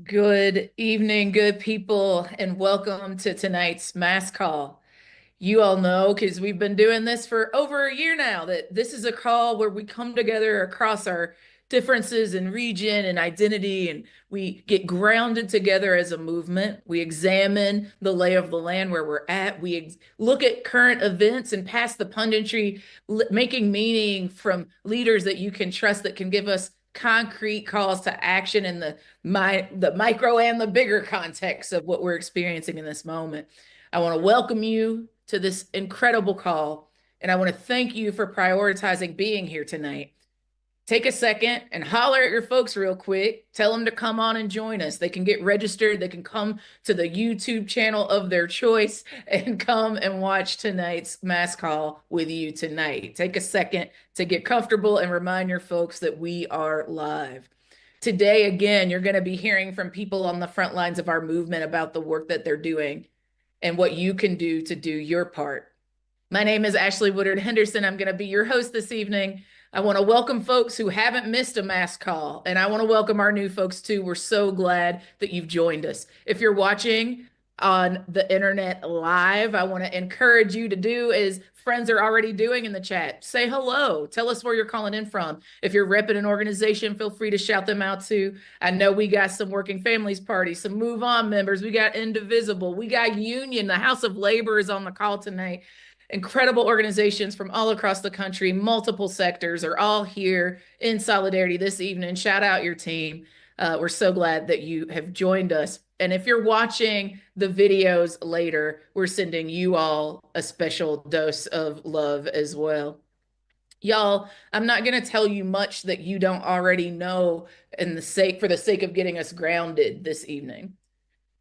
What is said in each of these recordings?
Good evening, good people, and welcome to tonight's mass call. You all know, because we've been doing this for over a year now, that this is a call where we come together across our differences in region and identity, and we get grounded together as a movement. We examine the lay of the land where we're at. We look at current events and past the punditry, making meaning from leaders that you can trust that can give us concrete calls to action in the micro and the bigger context of what we're experiencing in this moment. I want to welcome you to this incredible call, and I want to thank you for prioritizing being here tonight. Take a second and holler at your folks real quick. Tell them to come on and join us. They can get registered. They can come to the YouTube channel of their choice and come and watch tonight's mass call with you tonight. Take a second to get comfortable and remind your folks that we are live. Today, again, you're going to be hearing from people on the front lines of our movement about the work that they're doing and what you can do to do your part. My name is Ashley Woodard Henderson. I'm going to be your host this evening. I want to welcome folks who haven't missed a mass call, and I want to welcome our new folks too. We're so glad that you've joined us. If you're watching on the internet live, I want to encourage you to do as friends are already doing in the chat. Say hello. Tell us where you're calling in from. If you're repping an organization, feel free to shout them out too. I know we got some Working Families Party, some Move On members. We got Indivisible. We got Union. The House of Labor is on the call tonight. Incredible organizations from all across the country, multiple sectors are all here in solidarity this evening. Shout out your team. We're so glad that you have joined us. And if you're watching the videos later, we're sending you all a special dose of love as well. Y'all, I'm not going to tell you much that you don't already know for the sake of getting us grounded this evening.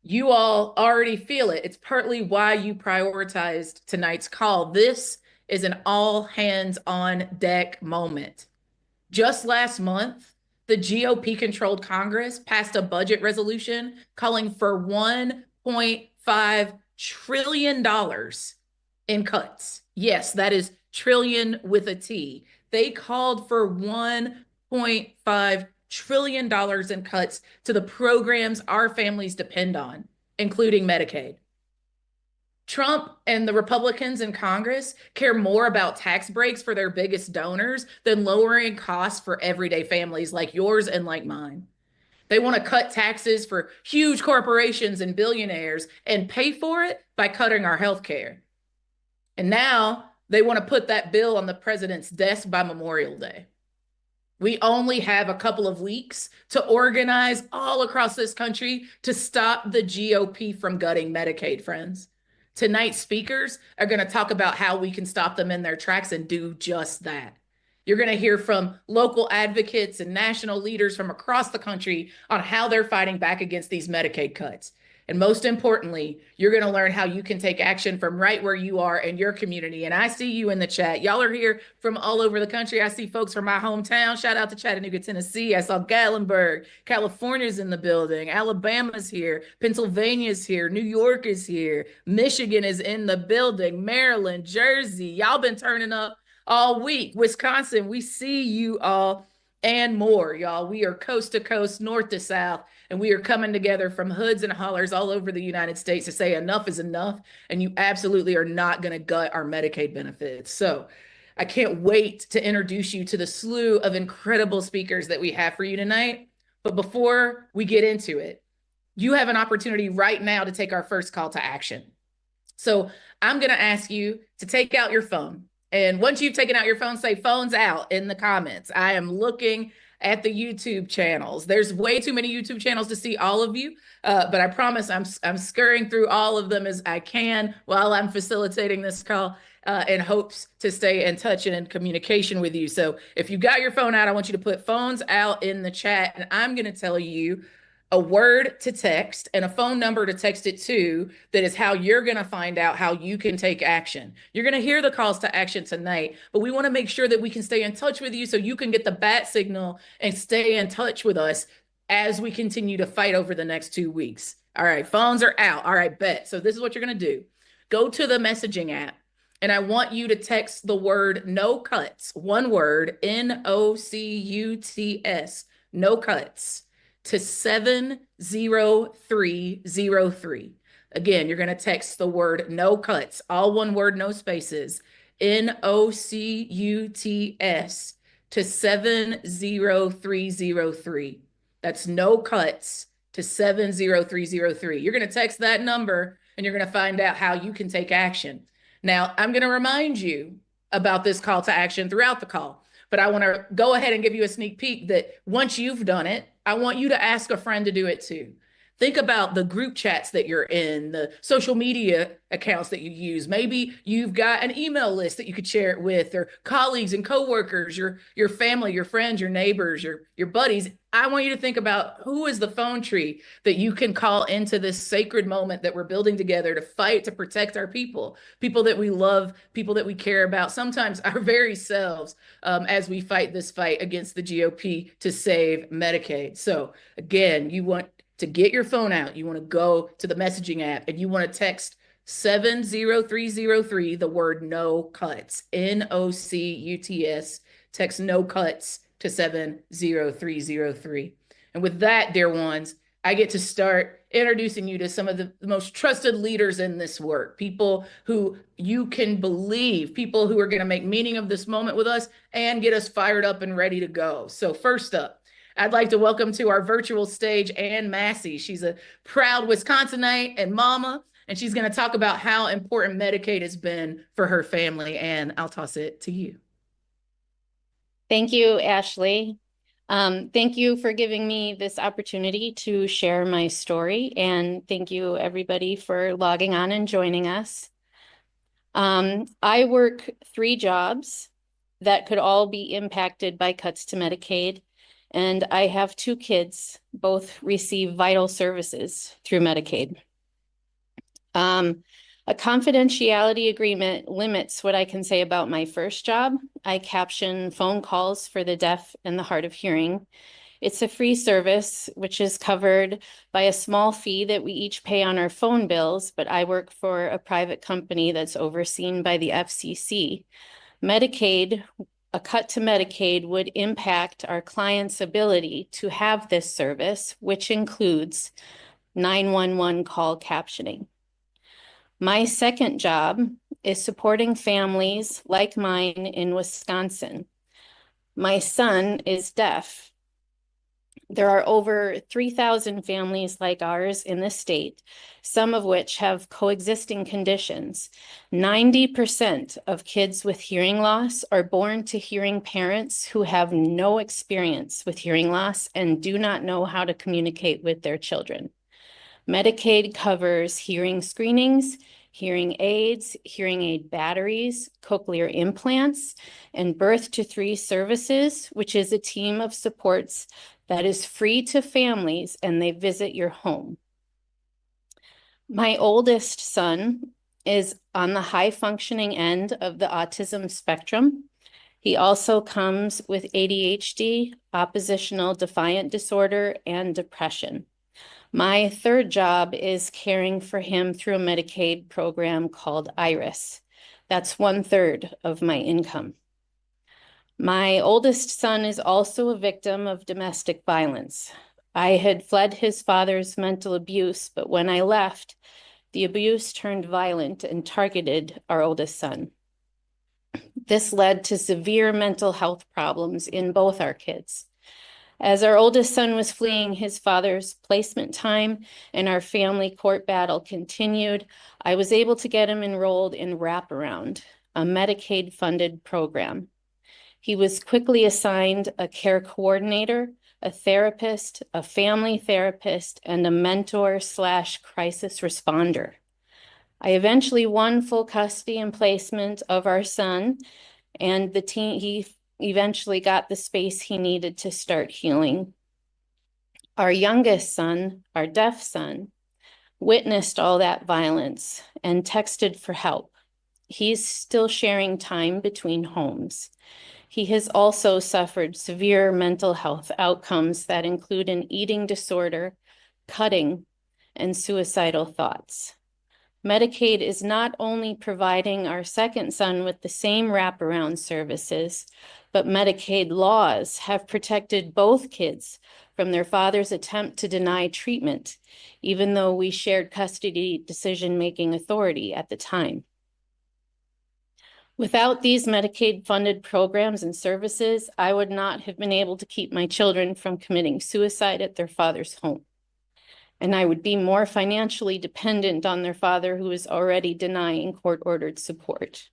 You all already feel it. It's partly why you prioritized tonight's call. This is an all hands on deck moment. Just last month, the GOP controlled Congress passed a budget resolution calling for $1.5 trillion in cuts. Yes, that is trillion with a T. They called for $1.5 trillion in cuts to the programs our families depend on, including Medicaid. Trump and the Republicans in Congress care more about tax breaks for their biggest donors than lowering costs for everyday families like yours and like mine. They want to cut taxes for huge corporations and billionaires and pay for it by cutting our health care. And now they want to put that bill on the president's desk by Memorial Day. We only have a couple of weeks to organize all across this country to stop the GOP from gutting Medicaid, friends. Tonight's speakers are going to talk about how we can stop them in their tracks and do just that. You're going to hear from local advocates and national leaders from across the country on how they're fighting back against these Medicaid cuts. And most importantly, you're going to learn how you can take action from right where you are in your community. And I see you in the chat. Y'all are here from all over the country. I see folks from my hometown. Shout out to Chattanooga, Tennessee. I saw Gatlinburg. California's in the building. Alabama's here. Pennsylvania's here. New York is here. Michigan is in the building. Maryland, Jersey. Y'all been turning up all week. Wisconsin, we see you all and more, y'all. We are coast to coast, north to south, and we are coming together from hoods and hollers all over the United States to say enough is enough, and you absolutely are not going to gut our Medicaid benefits. So I can't wait to introduce you to the slew of incredible speakers that we have for you tonight. But before we get into it, you have an opportunity right now to take our first call to action. So I'm going to ask you to take out your phone. And once you've taken out your phone, say phones out in the comments. I am looking at the YouTube channels. There's way too many YouTube channels to see all of you, but I promise I'm scurrying through all of them as I can while I'm facilitating this call in hopes to stay in touch and in communication with you. So if you got your phone out, I want you to put phones out in the chat, and I'm going to tell you a word to text and a phone number to text it to. That is how you're going to find out how you can take action. You're going to hear the calls to action tonight, but we want to make sure that we can stay in touch with you so you can get the bat signal and stay in touch with us as we continue to fight over the next 2 weeks. All right, phones are out. All right, bet. So this is what you're going to do. Go to the messaging app, and I want you to text the word no cuts, one word, NOCUTS, no cuts, to 70303. Again, you're going to text the word no cuts, all one word, no spaces, NOCUTS to 70303. That's no cuts to 70303. You're going to text that number and you're going to find out how you can take action. Now, I'm going to remind you about this call to action throughout the call, but I want to go ahead and give you a sneak peek that once you've done it, I want you to ask a friend to do it too. Think about the group chats that you're in, the social media accounts that you use. Maybe you've got an email list that you could share it with, or colleagues and coworkers, your family, your friends, your neighbors, your buddies. I want you to think about who is the phone tree that you can call into this sacred moment that we're building together to fight to protect our people that we love, people that we care about, sometimes our very selves, as we fight this fight against the GOP to save Medicaid. So again, you want to get your phone out, you want to go to the messaging app and you want to text 70303, the word no cuts, NOCUTS, text no cuts to 70303. And with that, dear ones, I get to start introducing you to some of the most trusted leaders in this work, people who you can believe, people who are going to make meaning of this moment with us and get us fired up and ready to go. So first up, I'd like to welcome to our virtual stage Ann Massey. She's a proud Wisconsinite and mama, and she's going to talk about how important Medicaid has been for her family. And I'll toss it to you. Thank you, Ashley. Thank you for giving me this opportunity to share my story, and thank you everybody for logging on and joining us. I work 3 jobs that could all be impacted by cuts to Medicaid, and I have 2 kids, both receive vital services through Medicaid. A confidentiality agreement limits what I can say about my first job. I caption phone calls for the deaf and the hard of hearing. It's a free service, which is covered by a small fee that we each pay on our phone bills, but I work for a private company that's overseen by the FCC. Medicaid, a cut to Medicaid would impact our clients' ability to have this service, which includes 911 call captioning. My second job is supporting families like mine in Wisconsin. My son is deaf. There are over 3,000 families like ours in the state, some of which have coexisting conditions. 90% of kids with hearing loss are born to hearing parents who have no experience with hearing loss and do not know how to communicate with their children. Medicaid covers hearing screenings, hearing aids, hearing aid batteries, cochlear implants, and birth to 3 services, which is a team of supports that is free to families and they visit your home. My oldest son is on the high functioning end of the autism spectrum. He also comes with ADHD, oppositional defiant disorder, and depression. My third job is caring for him through a Medicaid program called IRIS. That's 1/3 of my income. My oldest son is also a victim of domestic violence. I had fled his father's mental abuse, but when I left, the abuse turned violent and targeted our oldest son. This led to severe mental health problems in both our kids. As our oldest son was fleeing his father's placement time and our family court battle continued, I was able to get him enrolled in Wraparound, a Medicaid-funded program. He was quickly assigned a care coordinator, a therapist, a family therapist, and a mentor/crisis responder. I eventually won full custody and placement of our son, and he eventually got the space he needed to start healing. Our youngest son, our deaf son, witnessed all that violence and texted for help. He's still sharing time between homes. He has also suffered severe mental health outcomes that include an eating disorder, cutting, and suicidal thoughts. Medicaid is not only providing our second son with the same wraparound services, but Medicaid laws have protected both kids from their father's attempt to deny treatment, even though we shared custody decision-making authority at the time. Without these Medicaid-funded programs and services, I would not have been able to keep my children from committing suicide at their father's home. And I would be more financially dependent on their father, who is already denying court-ordered support.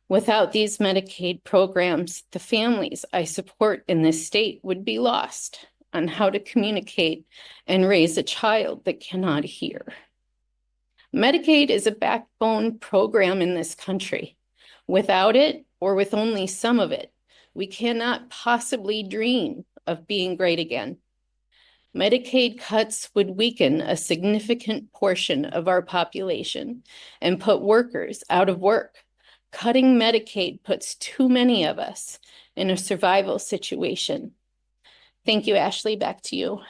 Without these Medicaid programs, the families I support in this state would be lost on how to communicate and raise a child that cannot hear. Medicaid is a backbone program in this country. Without it, or with only some of it, we cannot possibly dream of being great again. Medicaid cuts would weaken a significant portion of our population and put workers out of work. Cutting Medicaid puts too many of us in a survival situation. Thank you, Ashley. Back to you.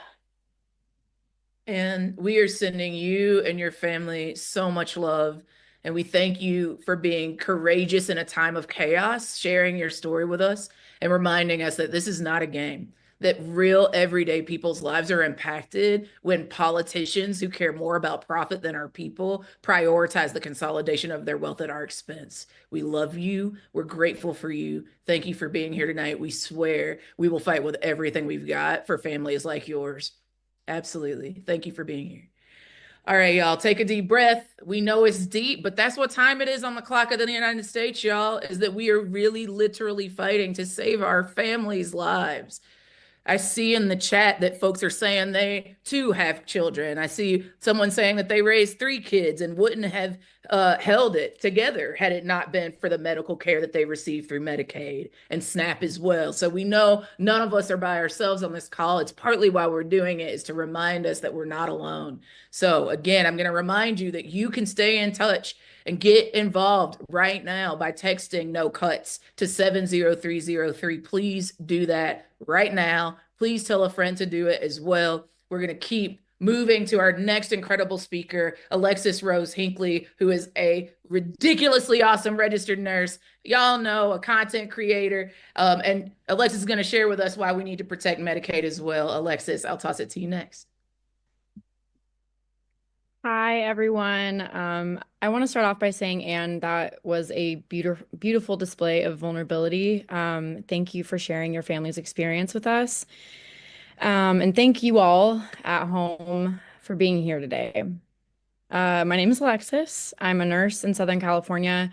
And we are sending you and your family so much love. And we thank you for being courageous in a time of chaos, sharing your story with us and reminding us that this is not a game, that real everyday people's lives are impacted when politicians who care more about profit than our people prioritize the consolidation of their wealth at our expense. We love you. We're grateful for you. Thank you for being here tonight. We swear we will fight with everything we've got for families like yours. Absolutely. Thank you for being here. All right, y'all, take a deep breath. We know it's deep, but that's what time it is on the clock of the United States, y'all, is that we are really literally fighting to save our families' lives. I see in the chat that folks are saying they too have children. I see someone saying that they raised 3 kids and wouldn't have held it together had it not been for the medical care that they received through Medicaid and SNAP as well. So we know none of us are by ourselves on this call. It's partly why we're doing it, is to remind us that we're not alone. So again, I'm going to remind you that you can stay in touch and get involved right now by texting no cuts to 70303. Please do that right now. Please tell a friend to do it as well. We're going to keep moving to our next incredible speaker, Alexis Rose Hinckley, who is a ridiculously awesome registered nurse. Y'all know, a content creator. And Alexis is going to share with us why we need to protect Medicaid as well. Alexis, I'll toss it to you next. Hi, everyone. I want to start off by saying, Anne, that was a beautiful display of vulnerability. Thank you for sharing your family's experience with us. And thank you all at home for being here today. My name is Alexis. I'm a nurse in Southern California.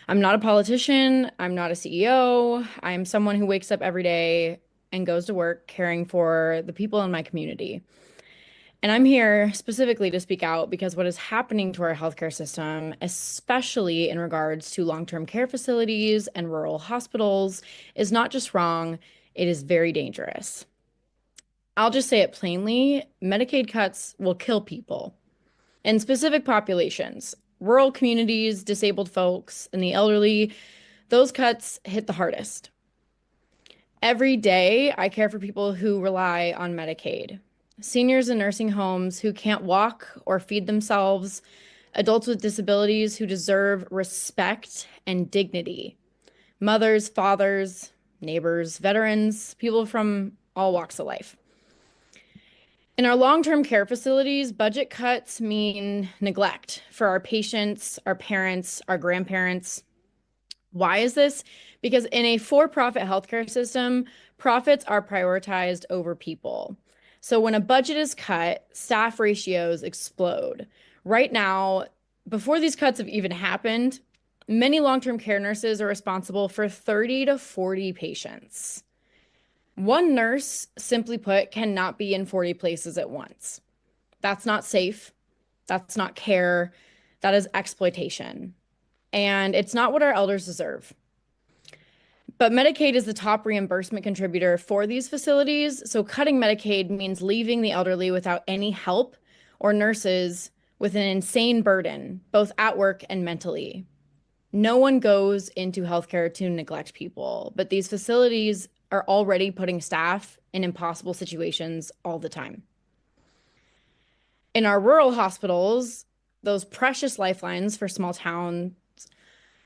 I'm not a politician. I'm not a CEO. I'm someone who wakes up every day and goes to work caring for the people in my community. And I'm here specifically to speak out because what is happening to our healthcare system, especially in regards to long-term care facilities and rural hospitals, is not just wrong, it is very dangerous. I'll just say it plainly, Medicaid cuts will kill people in specific populations, rural communities, disabled folks, and the elderly. Those cuts hit the hardest. Every day, I care for people who rely on Medicaid. Seniors in nursing homes who can't walk or feed themselves, adults with disabilities who deserve respect and dignity, mothers, fathers, neighbors, veterans, people from all walks of life. In our long-term care facilities, budget cuts mean neglect for our patients, our parents, our grandparents. Why is this? Because in a for-profit healthcare system, profits are prioritized over people. So when a budget is cut, staff ratios explode. Right now, before these cuts have even happened, many long-term care nurses are responsible for 30 to 40 patients. One nurse, simply put, cannot be in 40 places at once. That's not safe. That's not care. That is exploitation. And it's not what our elders deserve. But Medicaid is the top reimbursement contributor for these facilities, so cutting Medicaid means leaving the elderly without any help or nurses with an insane burden, both at work and mentally. No one goes into healthcare to neglect people, but these facilities are already putting staff in impossible situations all the time. In our rural hospitals, those precious lifelines for small towns,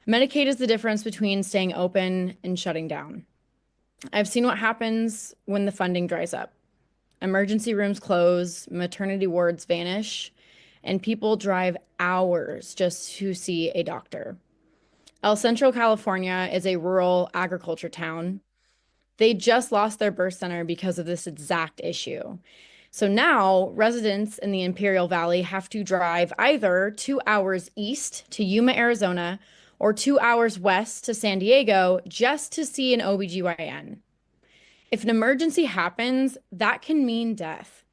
Medicaid is the difference between staying open and shutting down. I've seen what happens when the funding dries up. Emergency rooms close, maternity wards vanish, and people drive hours just to see a doctor. El Centro, California is a rural agriculture town. They just lost their birth center because of this exact issue. So now residents in the Imperial Valley have to drive either 2 hours east to Yuma, Arizona, or 2 hours west to San Diego just to see an OBGYN. If an emergency happens, that can mean death.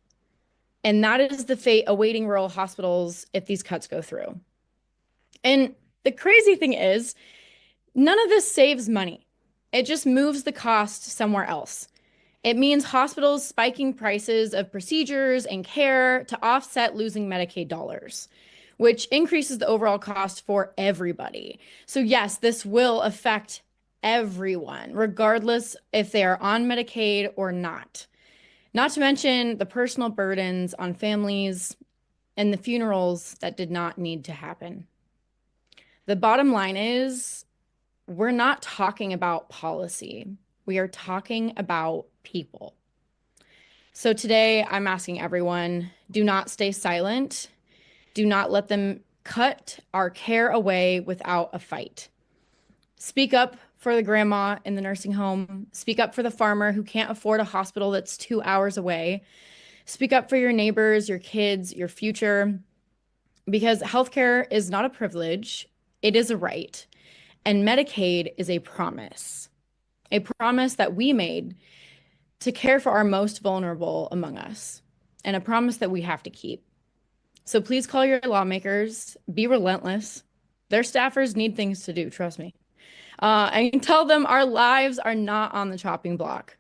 And that is the fate awaiting rural hospitals if these cuts go through. And the crazy thing is, none of this saves money. It just moves the cost somewhere else. It means hospitals spiking prices of procedures and care to offset losing Medicaid dollars, which increases the overall cost for everybody. So yes, this will affect everyone, regardless if they are on Medicaid or not. Not to mention the personal burdens on families and the funerals that did not need to happen. The bottom line is, we're not talking about policy. We are talking about people. So today I'm asking everyone, do not stay silent. Do not let them cut our care away without a fight. Speak up for the grandma in the nursing home. Speak up for the farmer who can't afford a hospital that's 2 hours away. Speak up for your neighbors, your kids, your future, because healthcare is not a privilege, it is a right. And Medicaid is a promise that we made to care for our most vulnerable among us, and a promise that we have to keep. So please call your lawmakers, be relentless. Their staffers need things to do, trust me. And tell them our lives are not on the chopping block.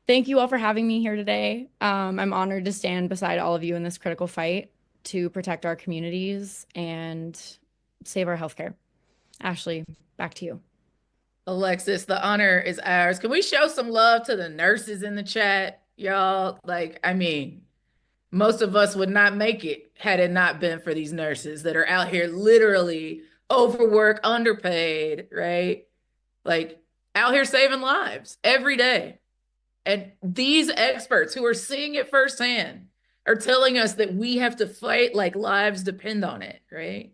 Thank you all for having me here today. I'm honored to stand beside all of you in this critical fight to protect our communities and save our healthcare. Ashley, back to you. Alexis, the honor is ours. Can we show some love to the nurses in the chat, y'all? Like, I mean, most of us would not make it had it not been for these nurses that are out here literally overworked, underpaid, right? Like, out here saving lives every day. And these experts who are seeing it firsthand are telling us that we have to fight like lives depend on it, right?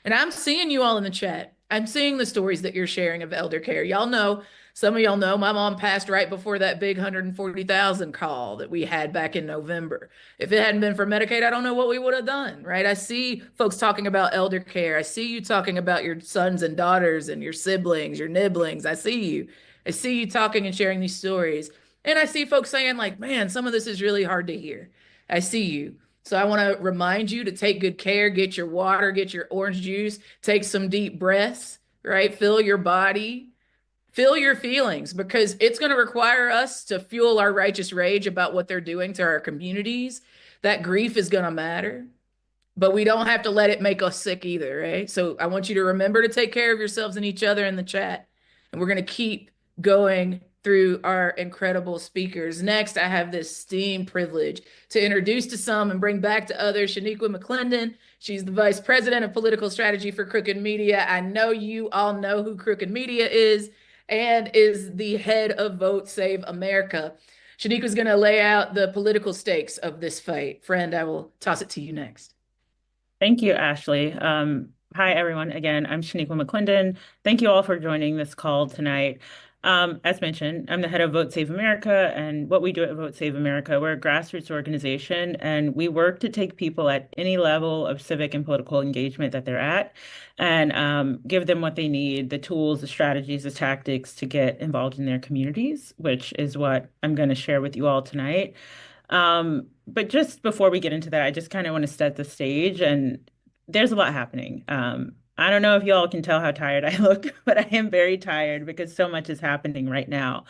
And I'm seeing you all in the chat. I'm seeing the stories that you're sharing of elder care. Y'all know, some of y'all know my mom passed right before that big 140,000 call that we had back in November. If it hadn't been for Medicaid, I don't know what we would have done, right? I see folks talking about elder care. I see you talking about your sons and daughters and your siblings, your nibblings. I see you. I see you talking and sharing these stories. And I see folks saying like, man, some of this is really hard to hear. I see you. So I want to remind you to take good care, get your water, get your orange juice, take some deep breaths, right? Fill your body, feel your feelings, because it's going to require us to fuel our righteous rage about what they're doing to our communities. That grief is going to matter, but we don't have to let it make us sick either, right? So I want you to remember to take care of yourselves and each other in the chat. And we're going to keep going through our incredible speakers. Next, I have this esteemed privilege to introduce to some and bring back to others Shaniqua McClendon. She's the Vice President of Political Strategy for Crooked Media. I know you all know who Crooked Media is and is the head of Vote Save America. Shaniqua's going to lay out the political stakes of this fight. Friend, I will toss it to you next. Thank you, Ashley. Hi, everyone. Again, I'm Shaniqua McClendon. Thank you all for joining this call tonight. As mentioned, I'm the head of Vote Save America, and what we do at Vote Save America, we're a grassroots organization, and we work to take people at any level of civic and political engagement that they're at and give them what they need, the tools, the strategies, the tactics to get involved in their communities, which is what I'm going to share with you all tonight. But just before we get into that, I just kind of want to set the stage, and there's a lot happening. I don't know if y'all can tell how tired I look, but I am very tired because so much is happening right now.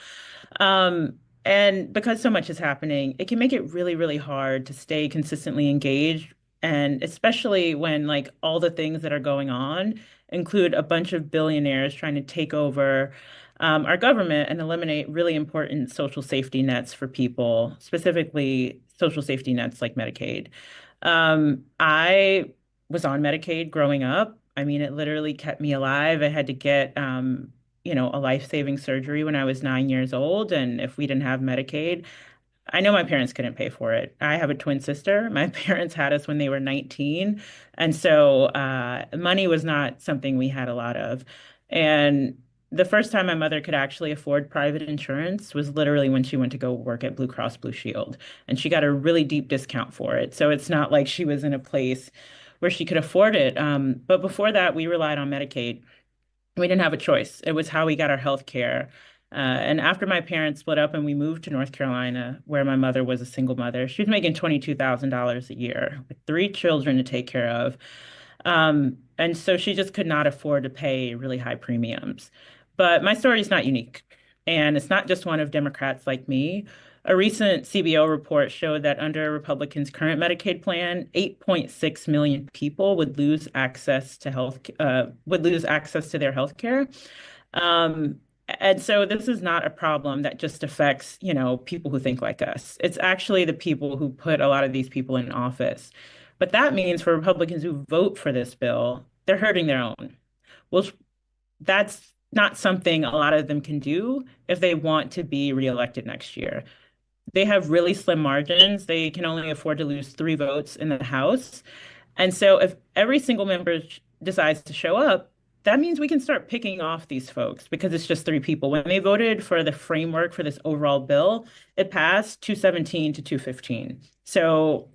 And because so much is happening, it can make it really, really hard to stay consistently engaged. And especially when like all the things that are going on include a bunch of billionaires trying to take over our government and eliminate really important social safety nets for people, specifically social safety nets like Medicaid. I was on Medicaid growing up. I mean, it literally kept me alive. I had to get, a life-saving surgery when I was 9 years old. And if we didn't have Medicaid, I know my parents couldn't pay for it. I have a twin sister. My parents had us when they were 19. And so money was not something we had a lot of. And the first time my mother could actually afford private insurance was literally when she went to go work at Blue Cross Blue Shield. And she got a really deep discount for it. So it's not like she was in a place where she could afford it. But before that, we relied on Medicaid. We didn't have a choice. It was how we got our health care. And after my parents split up and we moved to North Carolina, where my mother was a single mother, she was making $22,000 a year with three children to take care of. And so she just could not afford to pay really high premiums. But my story is not unique. And it's not just one of Democrats like me. A recent CBO report showed that under Republicans' current Medicaid plan, 8.6 million people would lose access to their health care. And so this is not a problem that just affects, people who think like us. It's actually the people who put a lot of these people in office. But that means for Republicans who vote for this bill, they're hurting their own. Well, that's not something a lot of them can do if they want to be reelected next year. They have really slim margins. They can only afford to lose 3 votes in the House. And so if every single member decides to show up, that means we can start picking off these folks because it's just 3 people. When they voted for the framework for this overall bill, it passed 217 to 215. So,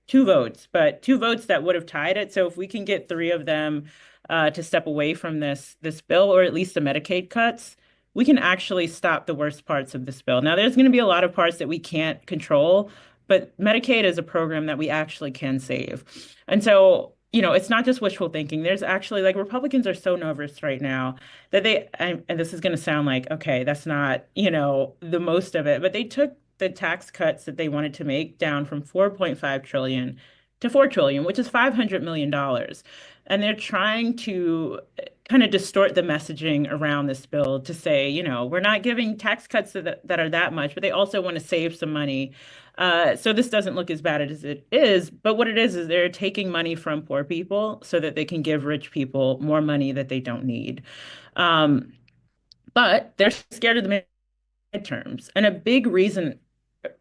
2 votes, but 2 votes that would have tied it. So if we can get 3 of them to step away from this bill, or at least the Medicaid cuts, we can actually stop the worst parts of this bill. Now, there's going to be a lot of parts that we can't control, but Medicaid is a program that we actually can save. And so, it's not just wishful thinking. There's actually, like, Republicans are so nervous right now that and this is going to sound like, okay, that's not, the most of it, but they took the tax cuts that they wanted to make down from 4.5 trillion to 4 trillion, which is $500 million. And they're trying to kind of distort the messaging around this bill to say, we're not giving tax cuts that are that much, but they also want to save some money. So this doesn't look as bad as it is. But what it is they're taking money from poor people so that they can give rich people more money that they don't need. But they're scared of the midterms. And a big reason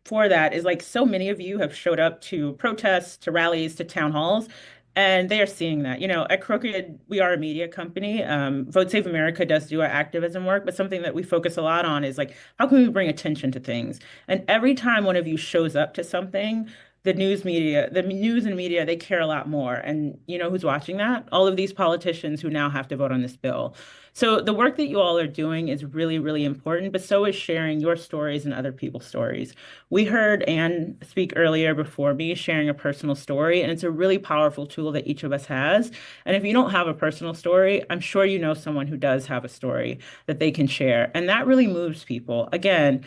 for that is, like, so many of you have showed up to protests, to rallies, to town halls, and they are seeing that. At Crooked, we are a media company. Vote Save America does do our activism work, but something that we focus a lot on is, like, how can we bring attention to things? And every time one of you shows up to something, the news and media, they care a lot more. And you know who's watching that? All of these politicians who now have to vote on this bill. So the work that you all are doing is really, really important, but so is sharing your stories and other people's stories. We heard Anne speak earlier before me, sharing a personal story, and it's a really powerful tool that each of us has. And if you don't have a personal story, I'm sure you know someone who does have a story that they can share. And that really moves people. Again,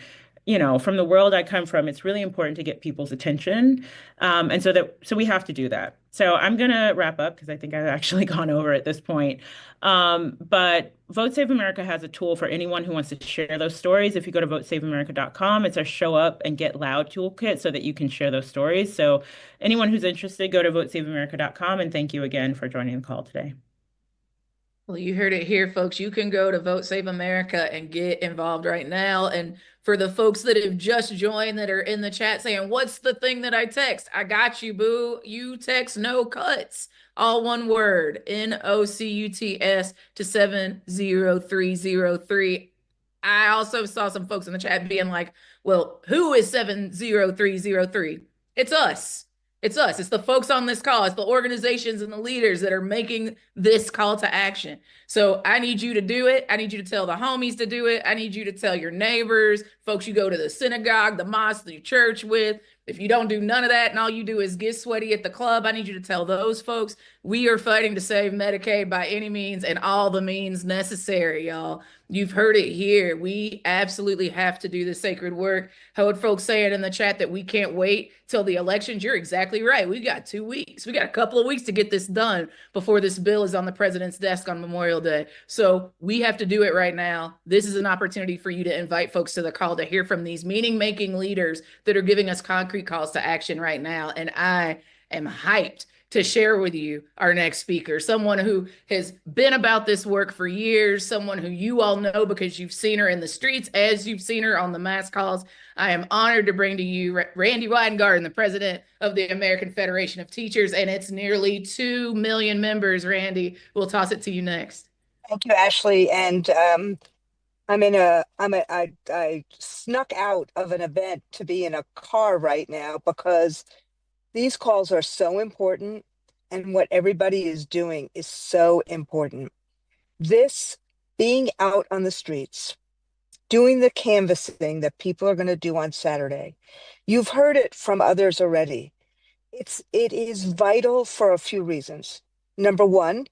from the world I come from, it's really important to get people's attention. And so we have to do that. So I'm going to wrap up because I think I've actually gone over at this point. But Vote Save America has a tool for anyone who wants to share those stories. If you go to votesaveamerica.com, it's our Show Up and Get Loud toolkit so that you can share those stories. So anyone who's interested, go to votesaveamerica.com. And thank you again for joining the call today. Well, you heard it here, folks. You can go to Vote Save America and get involved right now. And for the folks that have just joined that are in the chat saying, what's the thing that I text? I got you, boo. You text no cuts. All one word, NOCUTS to 70303. I also saw some folks in the chat being like, well, who is 70303? It's us. It's us. It's the folks on this call. It's the organizations and the leaders that are making this call to action. So I need you to do it. I need you to tell the homies to do it. I need you to tell your neighbors, folks you go to the synagogue, the mosque, the church with. If you don't do none of that and all you do is get sweaty at the club, I need you to tell those folks we are fighting to save Medicaid by any means and all the means necessary, y'all. You've heard it here. We absolutely have to do the sacred work. Heard folks saying in the chat that we can't wait till the elections. You're exactly right. We got 2 weeks. We got a couple of weeks to get this done before this bill is on the president's desk on Memorial Day. So we have to do it right now. This is an opportunity for you to invite folks to the call to hear from these meaning-making leaders that are giving us concrete calls to action right now. And I am hyped to share with you our next speaker, someone who has been about this work for years, someone who you all know because you've seen her in the streets as you've seen her on the mass calls. I am honored to bring to you Randy Weingarten, the president of the American Federation of Teachers, and it's nearly 2 million members. Randy, we'll toss it to you next. Thank you, Ashley. And I snuck out of an event to be in a car right now because these calls are so important and what everybody is doing is so important. This being out on the streets, doing the canvassing that people are going to do on Saturday. You've heard it from others already. It is vital for a few reasons. Number one,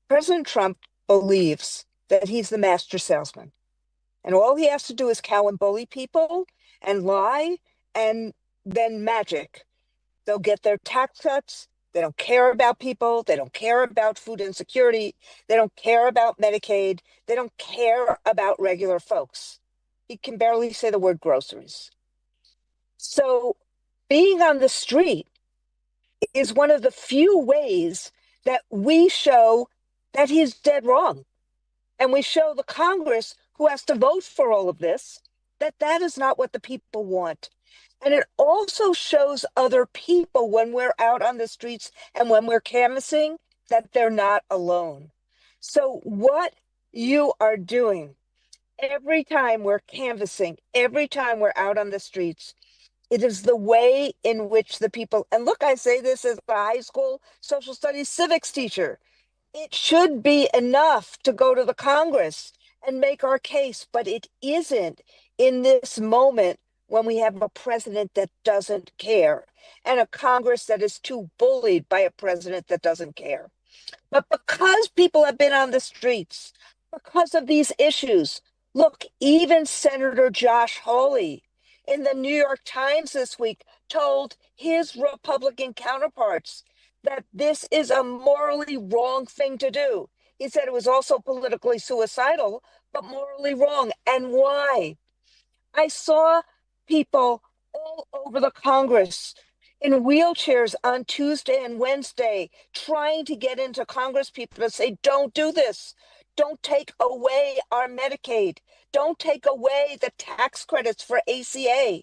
President Trump believes that he's the master salesman. And all he has to do is cow and bully people and lie, and then magic. They'll get their tax cuts. They don't care about people. They don't care about food insecurity. They don't care about Medicaid. They don't care about regular folks. He can barely say the word groceries. So being on the street is one of the few ways that we show that he's dead wrong. And we show the Congress, who has to vote for all of this, that that is not what the people want. And it also shows other people when we're out on the streets and when we're canvassing that they're not alone. So what you are doing every time we're canvassing, every time we're out on the streets, it is the way in which the people, and look, I say this as a high school social studies civics teacher, it should be enough to go to the Congress and make our case, but it isn't in this moment when we have a president that doesn't care and a Congress that is too bullied by a president that doesn't care. But because people have been on the streets, because of these issues, look, even Senator Josh Hawley in the New York Times this week told his Republican counterparts that this is a morally wrong thing to do. He said it was also politically suicidal, but morally wrong. And why? I saw people all over the Congress in wheelchairs on Tuesday and Wednesday trying to get into Congress, people to say, don't do this. Don't take away our Medicaid. Don't take away the tax credits for ACA.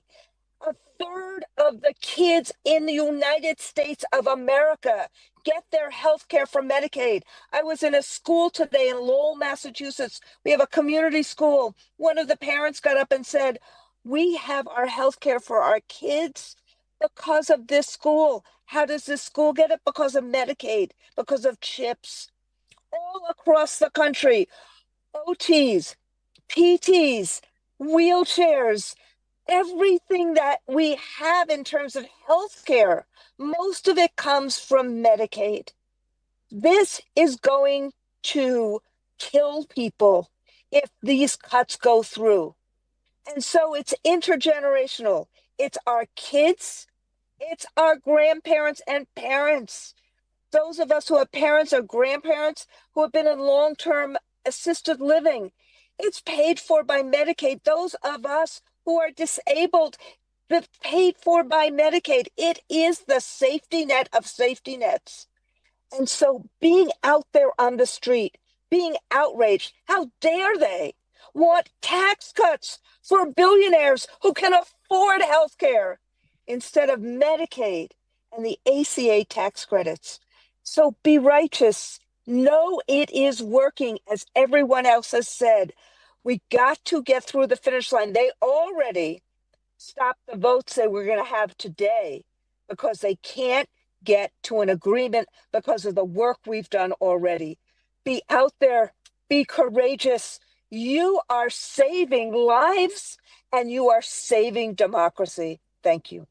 A third of the kids in the United States of America get their health care from Medicaid. I was in a school today in Lowell, Massachusetts. We have a community school. One of the parents got up and said, we have our health care for our kids because of this school. How does this school get it? Because of Medicaid, because of CHIPS. All across the country, OTs, PTs, wheelchairs, everything that we have in terms of health care, most of it comes from Medicaid. This is going to kill people if these cuts go through. And so it's intergenerational. It's our kids, it's our grandparents and parents. Those of us who have parents or grandparents who have been in long-term assisted living, it's paid for by Medicaid. Those of us who are disabled, that's paid for by Medicaid. It is the safety net of safety nets. And so being out there on the street, being outraged, how dare they want tax cuts for billionaires who can afford health care instead of Medicaid and the ACA tax credits. So be righteous. Know it is working, as everyone else has said. We got to get through the finish line. They already stopped the votes that we're going to have today because they can't get to an agreement because of the work we've done already. Be out there, be courageous. You are saving lives and you are saving democracy. Thank you.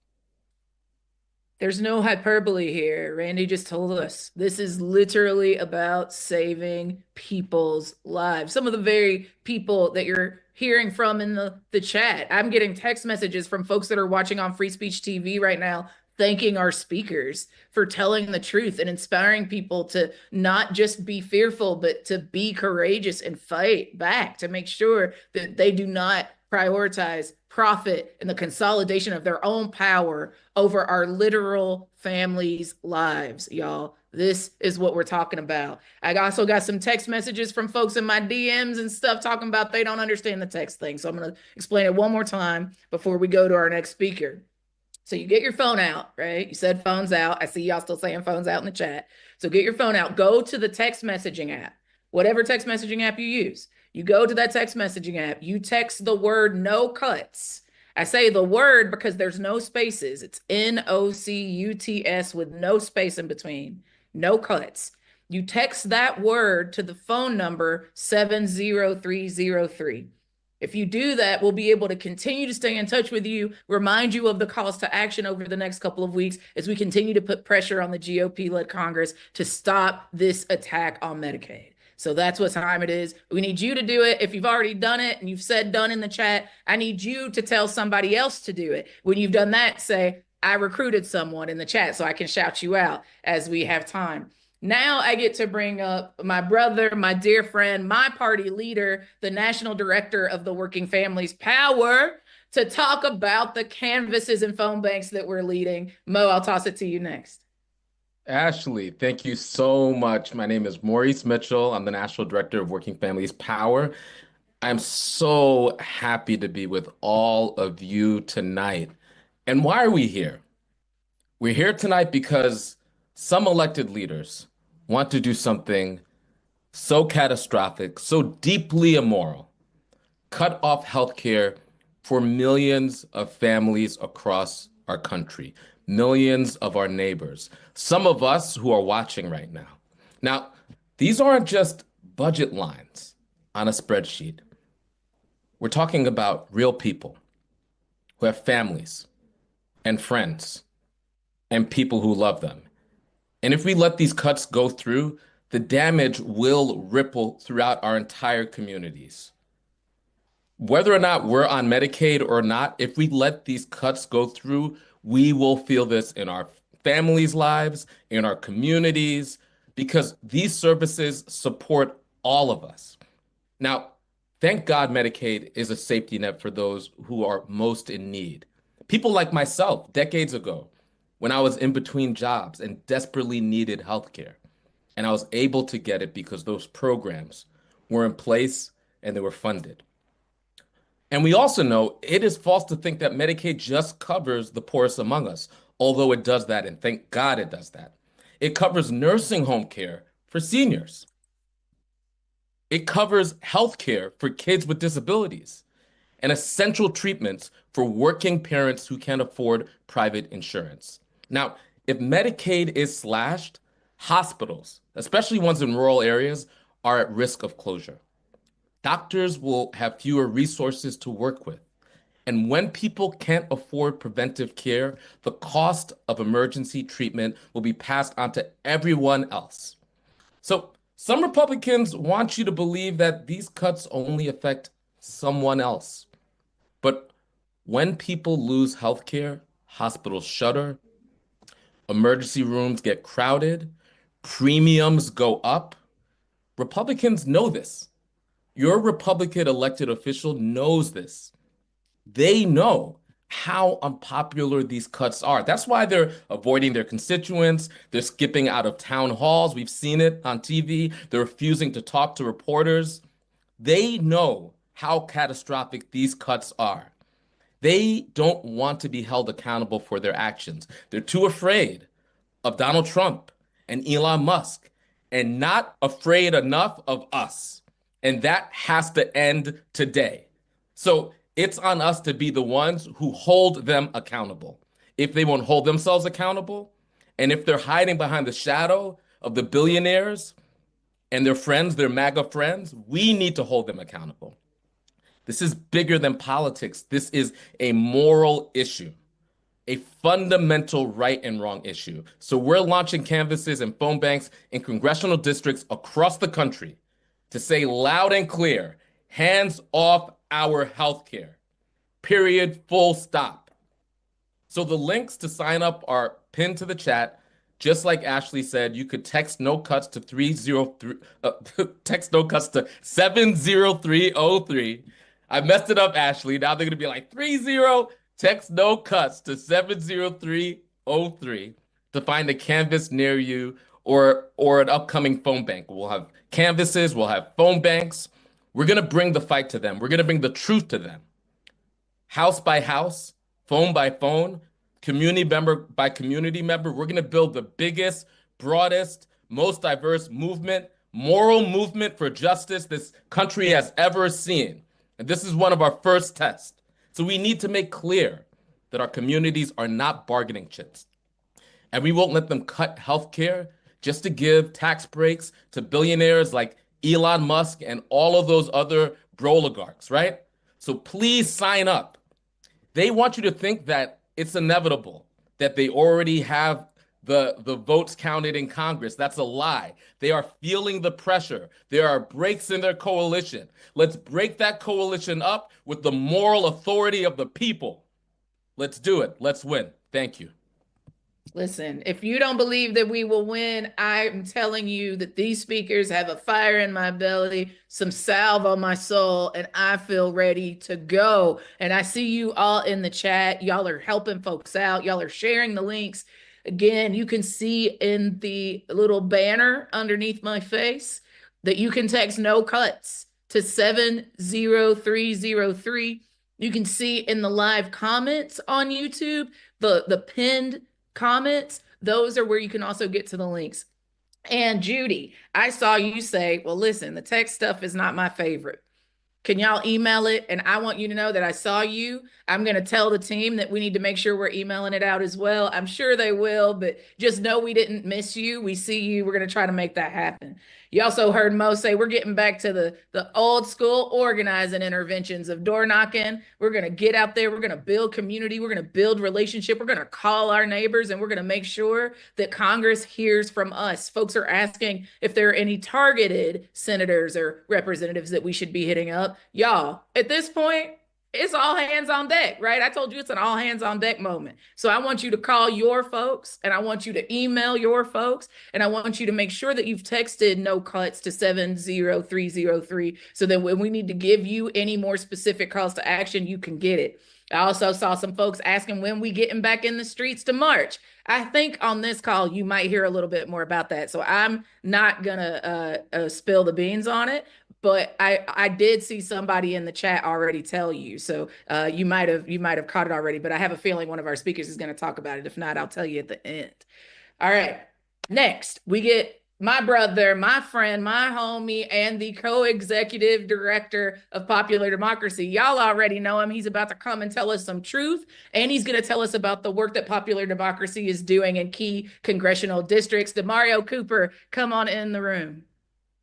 There's no hyperbole here. Randy just told us this is literally about saving people's lives. Some of the very people that you're hearing from in the chat. I'm getting text messages from folks that are watching on Free Speech TV right now, thanking our speakers for telling the truth and inspiring people to not just be fearful, but to be courageous and fight back to make sure that they do not prioritize profit in the consolidation of their own power over our literal families' lives, y'all. This is what we're talking about. I also got some text messages from folks in my DMs and stuff talking about they don't understand the text thing. So I'm going to explain it one more time before we go to our next speaker. So you get your phone out, right? You said phones out. I see y'all still saying phones out in the chat. So get your phone out. Go to the text messaging app, whatever text messaging app you use. You go to that text messaging app. You text the word no cuts. I say the word because there's no spaces. It's NOCUTS with no space in between. No cuts. You text that word to the phone number 70303. If you do that, we'll be able to continue to stay in touch with you, remind you of the calls to action over the next couple of weeks as we continue to put pressure on the GOP-led Congress to stop this attack on Medicaid. So that's what time it is. We need you to do it. If you've already done it and you've said done in the chat, I need you to tell somebody else to do it. When you've done that, say, I recruited someone in the chat so I can shout you out as we have time. Now I get to bring up my brother, my dear friend, my party leader, the national director of the Working Families Power, to talk about the canvases and phone banks that we're leading. Mo, I'll toss it to you next. Ashley, thank you so much. My name is Maurice Mitchell. I'm the National Director of Working Families Power. I'm so happy to be with all of you tonight. And why are we here? We're here tonight because some elected leaders want to do something so catastrophic, so deeply immoral, cut off healthcare for millions of families across our country, millions of our neighbors, some of us who are watching right now. Now, these aren't just budget lines on a spreadsheet. We're talking about real people who have families and friends and people who love them. And if we let these cuts go through, the damage will ripple throughout our entire communities. Whether or not we're on Medicaid or not, if we let these cuts go through, we will feel this in our families' lives, in our communities, because these services support all of us. Now, thank God Medicaid is a safety net for those who are most in need. People like myself, decades ago, when I was in between jobs and desperately needed healthcare. And I was able to get it because those programs were in place and they were funded. And we also know it is false to think that Medicaid just covers the poorest among us, although it does that, and thank God it does that. It covers nursing home care for seniors. It covers healthcare for kids with disabilities and essential treatments for working parents who can't afford private insurance. Now, if Medicaid is slashed, hospitals, especially ones in rural areas, are at risk of closure. Doctors will have fewer resources to work with. And when people can't afford preventive care, the cost of emergency treatment will be passed on to everyone else. So some Republicans want you to believe that these cuts only affect someone else. But when people lose healthcare, hospitals shutter, emergency rooms get crowded, premiums go up. Republicans know this. Your Republican elected official knows this. They know how unpopular these cuts are. That's why they're avoiding their constituents. They're skipping out of town halls. We've seen it on TV. They're refusing to talk to reporters. They know how catastrophic these cuts are. They don't want to be held accountable for their actions. They're too afraid of Donald Trump and Elon Musk and not afraid enough of us. And that has to end today. So it's on us to be the ones who hold them accountable. If they won't hold themselves accountable, and if they're hiding behind the shadow of the billionaires and their friends, their MAGA friends, we need to hold them accountable. This is bigger than politics. This is a moral issue, a fundamental right and wrong issue. So we're launching canvases and phone banks in congressional districts across the country to say loud and clear, hands off our healthcare, period, full stop. So the links to sign up are pinned to the chat. Just like Ashley said, you could text no cuts to 303, text no cuts to 70303. I messed it up, Ashley. Now they're gonna be like 30, text no cuts to 70303 to find a canvas near you or an upcoming phone bank. We'll have canvases, we'll have phone banks. We're gonna bring the fight to them. We're gonna bring the truth to them. House by house, phone by phone, community member by community member. We're gonna build the biggest, broadest, most diverse movement, moral movement for justice this country has ever seen. And this is one of our first tests. So we need to make clear that our communities are not bargaining chips. And we won't let them cut healthcare just to give tax breaks to billionaires like Elon Musk and all of those other oligarchs, right? So please sign up. They want you to think that it's inevitable, that they already have the votes counted in Congress. That's a lie. They are feeling the pressure. There are breaks in their coalition. Let's break that coalition up with the moral authority of the people. Let's do it. Let's win. Thank you. Listen, if you don't believe that we will win, I'm telling you that these speakers have a fire in my belly, some salve on my soul, and I feel ready to go. And I see you all in the chat. Y'all are helping folks out. Y'all are sharing the links. Again, you can see in the little banner underneath my face that you can text no cuts to 70303. You can see in the live comments on YouTube, the pinned comments, those are where you can also get to the links. And Judy, I saw you say, well, listen, the text stuff is not my favorite. Can y'all email it? And I want you to know that I saw you. I'm going to tell the team that we need to make sure we're emailing it out as well. I'm sure they will, but just know we didn't miss you. We see you. We're going to try to make that happen. You also heard Mo say we're getting back to the old school organizing interventions of door knocking. We're going to get out there. We're going to build community. We're going to build relationship. We're going to call our neighbors, and we're going to make sure that Congress hears from us. Folks are asking if there are any targeted senators or representatives that we should be hitting up. Y'all, at this point, it's all hands on deck, right? I told you it's an all hands on deck moment. So I want you to call your folks, and I want you to email your folks, and I want you to make sure that you've texted no cuts to 70303 so that when we need to give you any more specific calls to action, you can get it. I also saw some folks asking when we getting back in the streets to march. I think on this call, you might hear a little bit more about that. So I'm not gonna spill the beans on it, but I did see somebody in the chat already tell you. So you might have caught it already, but I have a feeling one of our speakers is going to talk about it. If not, I'll tell you at the end. All right. Next, we get my brother, my friend, my homie, and the co-executive director of Popular Democracy. Y'all already know him. He's about to come and tell us some truth, and he's going to tell us about the work that Popular Democracy is doing in key congressional districts. Demario Cooper, come on in the room.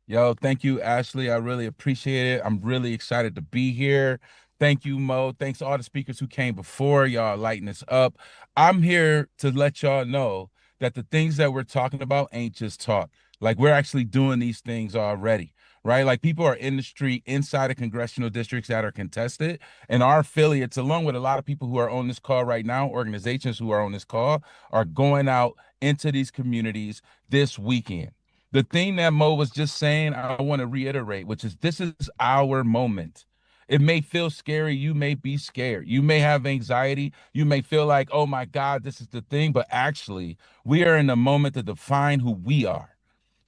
Yo, thank you, Ashley. I really appreciate it. I'm really excited to be here. Thank you, Mo. Thanks to all the speakers who came before. Y'all lighting this up. I'm here to let y'all know that the things that we're talking about ain't just talk. Like, we're actually doing these things already, right? Like, people are in the street inside of congressional districts that are contested, and our affiliates, along with a lot of people who are on this call right now, organizations who are on this call, are going out into these communities this weekend. The thing that Mo was just saying, I want to reiterate, which is this is our moment. It may feel scary. You may be scared. You may have anxiety. You may feel like, oh my God, this is the thing. But actually, we are in the moment to define who we are,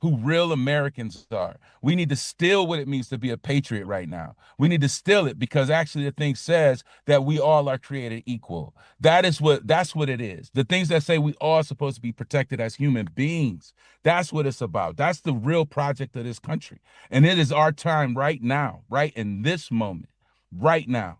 who real Americans are. We need to steal what it means to be a patriot right now. We need to steal it because actually the thing says that we all are created equal. That's what it is. The things that say we all supposed to be protected as human beings. That's what it's about. That's the real project of this country. And it is our time right now, right in this moment, right now,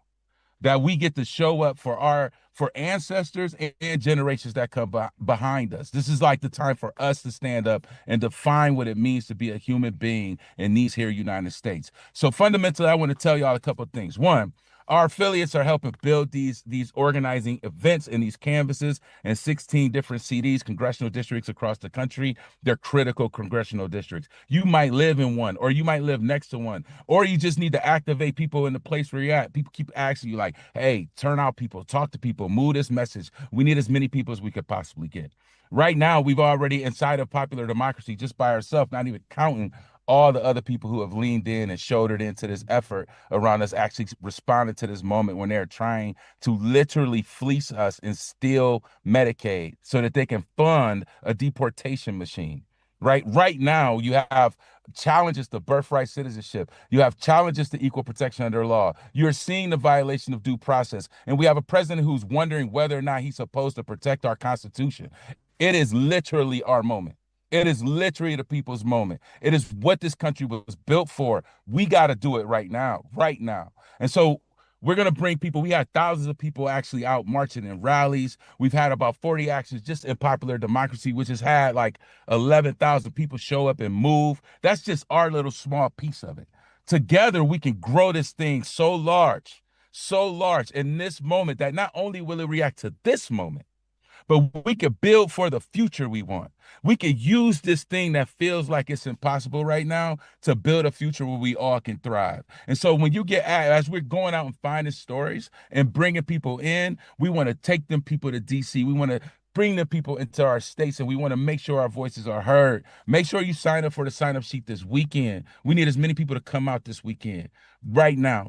that we get to show up for ancestors and generations that come behind us. This is like the time for us to stand up and define what it means to be a human being in these here United States. So fundamentally, I want to tell y'all a couple of things. One, our affiliates are helping build these organizing events and these canvases in 16 different CDs, congressional districts across the country. They're critical congressional districts. You might live in one, or you might live next to one, or you just need to activate people in the place where you're at. People keep asking you like, hey, turn out people, talk to people, move this message. We need as many people as we could possibly get. Right now, we've already inside of Popular Democracy just by ourselves, not even counting all the other people who have leaned in and shouldered into this effort around us actually responding to this moment when they're trying to literally fleece us and steal Medicaid so that they can fund a deportation machine. Right now, you have challenges to birthright citizenship. You have challenges to equal protection under law. You're seeing the violation of due process. And we have a president who's wondering whether or not he's supposed to protect our Constitution. It is literally our moment. It is literally the people's moment. It is what this country was built for. We got to do it right now, right now. And so we're going to bring people. We had thousands of people actually out marching in rallies. We've had about 40 actions just in Popular Democracy, which has had like 11,000 people show up and move. That's just our little small piece of it. Together, we can grow this thing so large in this moment that not only will it react to this moment, but we could build for the future we want. We could use this thing that feels like it's impossible right now to build a future where we all can thrive. And so when you get as we're going out and finding stories and bringing people in, we want to take them people to DC. We want to bring the people into our states, and we want to make sure our voices are heard. Make sure you sign up for the sign up sheet this weekend. We need as many people to come out this weekend. Right now,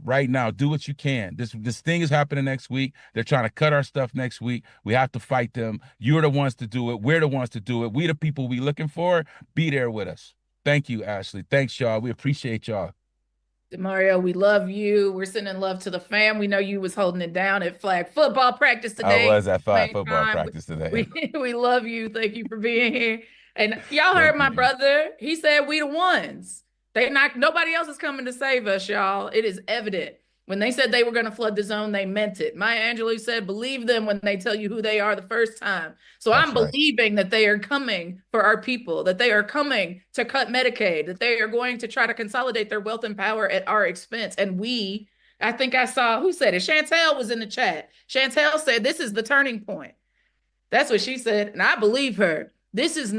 do what you can. This thing is happening next week. They're trying to cut our stuff next week. We have to fight them. You're the ones to do it. We're the ones to do it. We the people we looking for. Be there with us. Thank you, Ashley. Thanks, y'all. We appreciate y'all. Mario, we love you. We're sending love to the fam. We know you was holding it down at flag football practice today. I was at flag football practice today. We love you. Thank you for being here. And y'all heard my brother. He said we the ones. Nobody else is coming to save us, y'all. It is evident. When they said they were going to flood the zone, they meant it. Maya Angelou said, believe them when they tell you who they are the first time. So I'm believing that they are coming for our people, that they are coming to cut Medicaid, that they are going to try to consolidate their wealth and power at our expense. And I think I saw, who said it? Chantel was in the chat. Chantel said, this is the turning point. That's what she said. And I believe her. Death is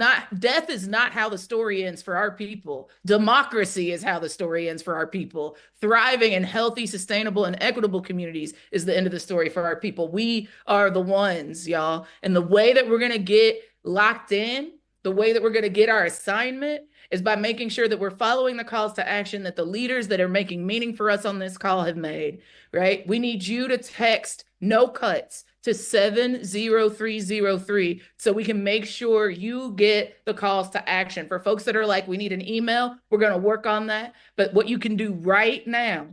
not how the story ends for our people. Democracy is how the story ends for our people. Thriving in healthy, sustainable, and equitable communities is the end of the story for our people. We are the ones, y'all. And the way that we're going to get locked in, the way that we're going to get our assignment is by making sure that we're following the calls to action that the leaders that are making meaning for us on this call have made, right? We need you to text no cuts to 70303 so we can make sure you get the calls to action. For folks that are like, we need an email, we're going to work on that. But what you can do right now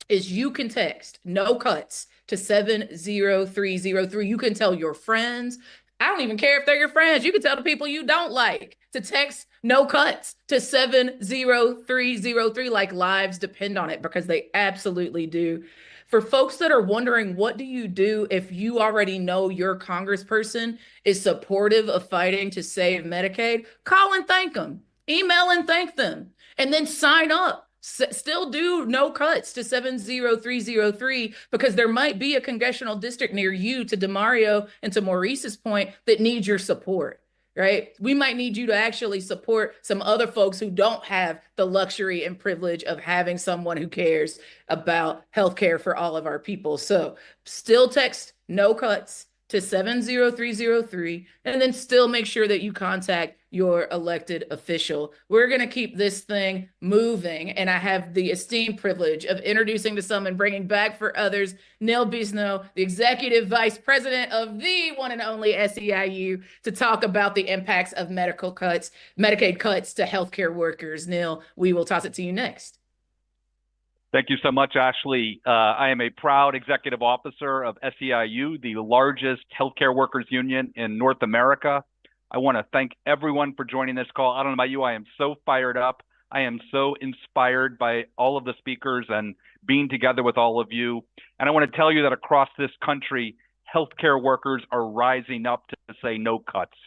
is you can text no cuts to 70303. You can tell your friends. I don't even care if they're your friends. You can tell the people you don't like to text no cuts to 70303 like lives depend on it, because they absolutely do. For folks that are wondering, what do you do if you already know your congressperson is supportive of fighting to save Medicaid? Call and thank them. Email and thank them. And then sign up. Still do no cuts to 70303, because there might be a congressional district near you, to DeMario and to Maurice's point, that needs your support. Right? We might need you to actually support some other folks who don't have the luxury and privilege of having someone who cares about healthcare for all of our people. So still text no cuts to 70303, and then still make sure that you contact your elected official. We're going to keep this thing moving, and I have the esteemed privilege of introducing to some and bringing back for others Neil Bisno, the Executive Vice President of the one and only SEIU, to talk about the impacts of Medicaid cuts to healthcare workers. Neil, we will toss it to you next. Thank you so much, Ashley. I am a proud executive officer of SEIU, the largest healthcare workers union in North America. I want to thank everyone for joining this call. I don't know about you, I am so fired up. I am so inspired by all of the speakers and being together with all of you. And I want to tell you that across this country, healthcare workers are rising up to say no cuts.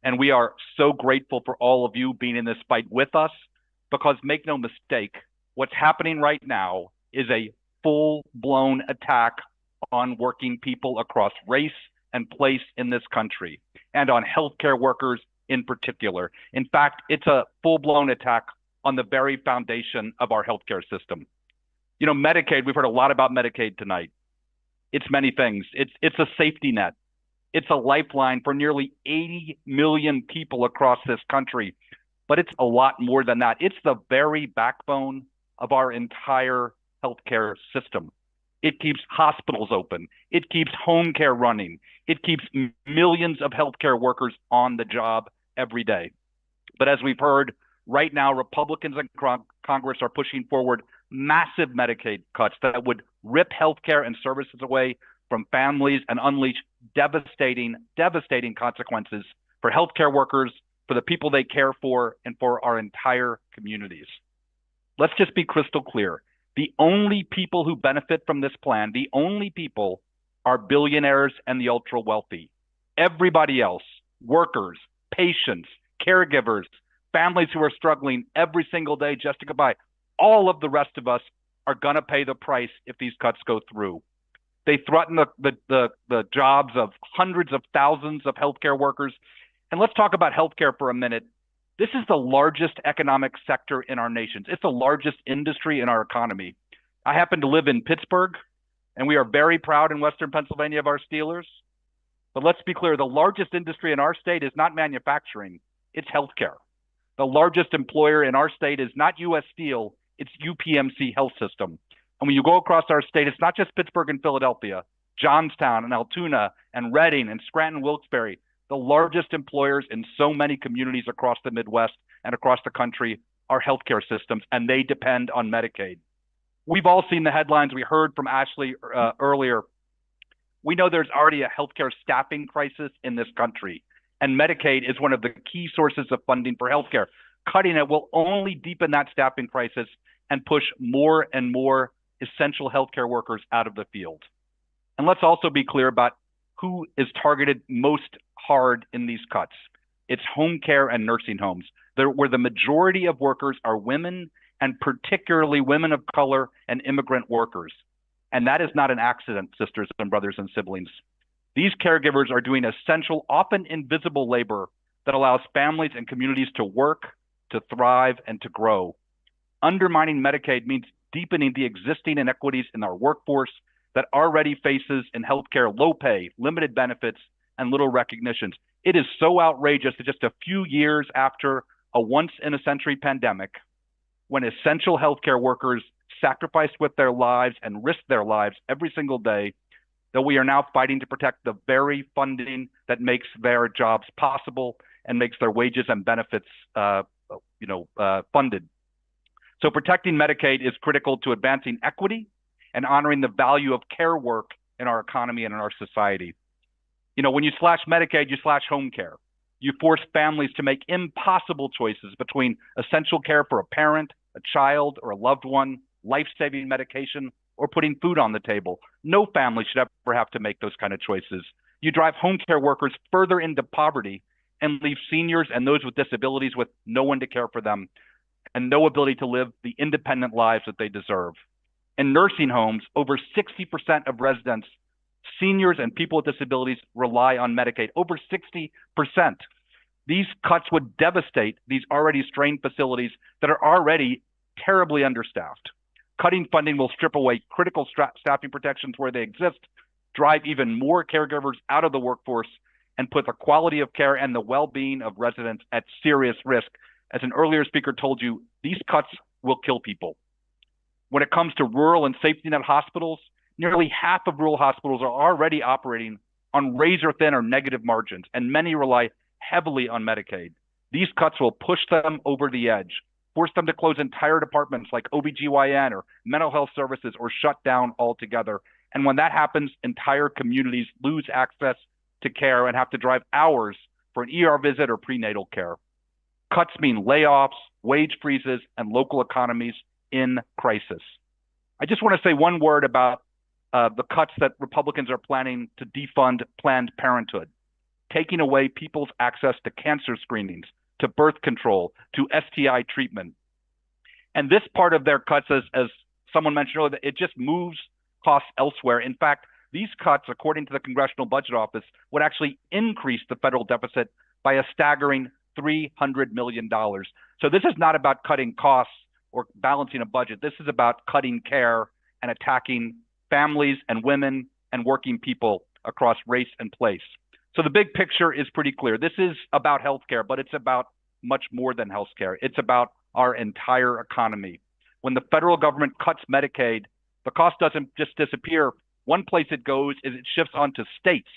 And we are so grateful for all of you being in this fight with us, because make no mistake, what's happening right now is a full-blown attack on working people across race and place in this country, and on healthcare workers in particular. In fact, it's a full-blown attack on the very foundation of our healthcare system. You know, Medicaid, we've heard a lot about Medicaid tonight. It's many things. It's a safety net. It's a lifeline for nearly 80 million people across this country but it's a lot more than that. It's the very backbone of our entire healthcare system. It keeps hospitals open. It keeps home care running. It keeps millions of healthcare workers on the job every day. But as we've heard, right now, Republicans in Congress are pushing forward massive Medicaid cuts that would rip healthcare and services away from families and unleash devastating consequences for healthcare workers, for the people they care for, and for our entire communities. Let's just be crystal clear. The only people who benefit from this plan, the only people, are billionaires and the ultra wealthy. Everybody else, workers, patients, caregivers, families who are struggling every single day just to get by, all of the rest of us are going to pay the price if these cuts go through. They threaten the jobs of hundreds of thousands of healthcare workers. And let's talk about healthcare for a minute. This is the largest economic sector in our nations. It's the largest industry in our economy. I happen to live in Pittsburgh, and we are very proud in Western Pennsylvania of our Steelers. But let's be clear, the largest industry in our state is not manufacturing, it's healthcare. The largest employer in our state is not U.S. Steel, it's UPMC Health System. And when you go across our state, it's not just Pittsburgh and Philadelphia, Johnstown and Altoona and Reading and Scranton, Wilkes-Barre. The largest employers in so many communities across the Midwest and across the country are healthcare systems, and they depend on Medicaid. We've all seen the headlines. We heard from Ashley earlier. We know there's already a healthcare staffing crisis in this country, and Medicaid is one of the key sources of funding for healthcare. Cutting it will only deepen that staffing crisis and push more and more essential healthcare workers out of the field. And let's also be clear about who is targeted most hard in these cuts. It's home care and nursing homes, where the majority of workers are women, and particularly women of color and immigrant workers. And that is not an accident, sisters and brothers and siblings. These caregivers are doing essential, often invisible labor that allows families and communities to work, to thrive, and to grow. Undermining Medicaid means deepening the existing inequities in our workforce that already faces in healthcare low pay, limited benefits, and little recognitions. It is so outrageous that just a few years after a once-in-a-century pandemic, when essential healthcare workers sacrificed with their lives and risked their lives every single day, that we are now fighting to protect the very funding that makes their jobs possible and makes their wages and benefits funded. So protecting Medicaid is critical to advancing equity and honoring the value of care work in our economy and in our society. You know, when you slash Medicaid, you slash home care. You force families to make impossible choices between essential care for a parent, a child, or a loved one, life-saving medication, or putting food on the table. No family should ever have to make those kind of choices. You drive home care workers further into poverty and leave seniors and those with disabilities with no one to care for them and no ability to live the independent lives that they deserve. In nursing homes, over 60% of residents, seniors and people with disabilities, rely on Medicaid. Over 60%. These cuts would devastate these already strained facilities that are already terribly understaffed. Cutting funding will strip away critical staffing protections where they exist, drive even more caregivers out of the workforce, and put the quality of care and the well-being of residents at serious risk. As an earlier speaker told you, these cuts will kill people. When it comes to rural and safety net hospitals, nearly half of rural hospitals are already operating on razor-thin or negative margins, and many rely heavily on Medicaid. These cuts will push them over the edge, force them to close entire departments like OBGYN or mental health services, or shut down altogether. And when that happens, entire communities lose access to care and have to drive hours for an ER visit or prenatal care. Cuts mean layoffs, wage freezes, and local economies in crisis. I just want to say one word about the cuts that Republicans are planning to defund Planned Parenthood, taking away people's access to cancer screenings, to birth control, to STI treatment. And this part of their cuts, as someone mentioned earlier, it just moves costs elsewhere. In fact, these cuts, according to the Congressional Budget Office, would actually increase the federal deficit by a staggering $300 million. So this is not about cutting costs or balancing a budget. This is about cutting care and attacking families and women and working people across race and place. So the big picture is pretty clear. This is about healthcare, but it's about much more than healthcare. It's about our entire economy. When the federal government cuts Medicaid, the cost doesn't just disappear. One place it goes is it shifts onto states.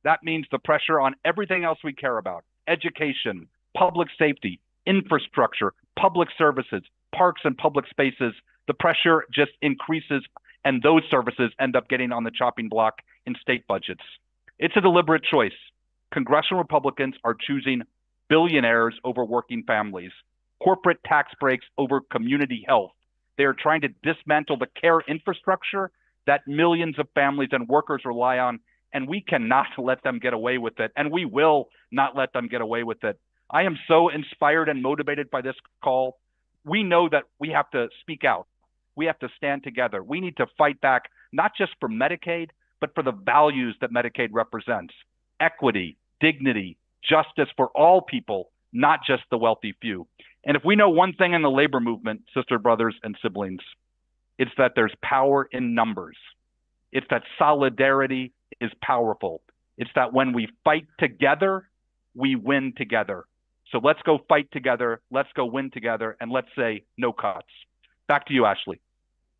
That means the pressure on everything else we care about: education, public safety, infrastructure, public services, parks and public spaces. The pressure just increases, and those services end up getting on the chopping block in state budgets. It's a deliberate choice. Congressional Republicans are choosing billionaires over working families, corporate tax breaks over community health. They are trying to dismantle the care infrastructure that millions of families and workers rely on, and we cannot let them get away with it, and we will not let them get away with it. I am so inspired and motivated by this call. We know that we have to speak out. We have to stand together. We need to fight back, not just for Medicaid, but for the values that Medicaid represents: equity, dignity, justice for all people, not just the wealthy few. And if we know one thing in the labor movement, sister, brothers, and siblings, it's that there's power in numbers. It's that solidarity is powerful. It's that when we fight together, we win together. So let's go fight together, let's go win together, and let's say no cuts. Back to you, Ashley.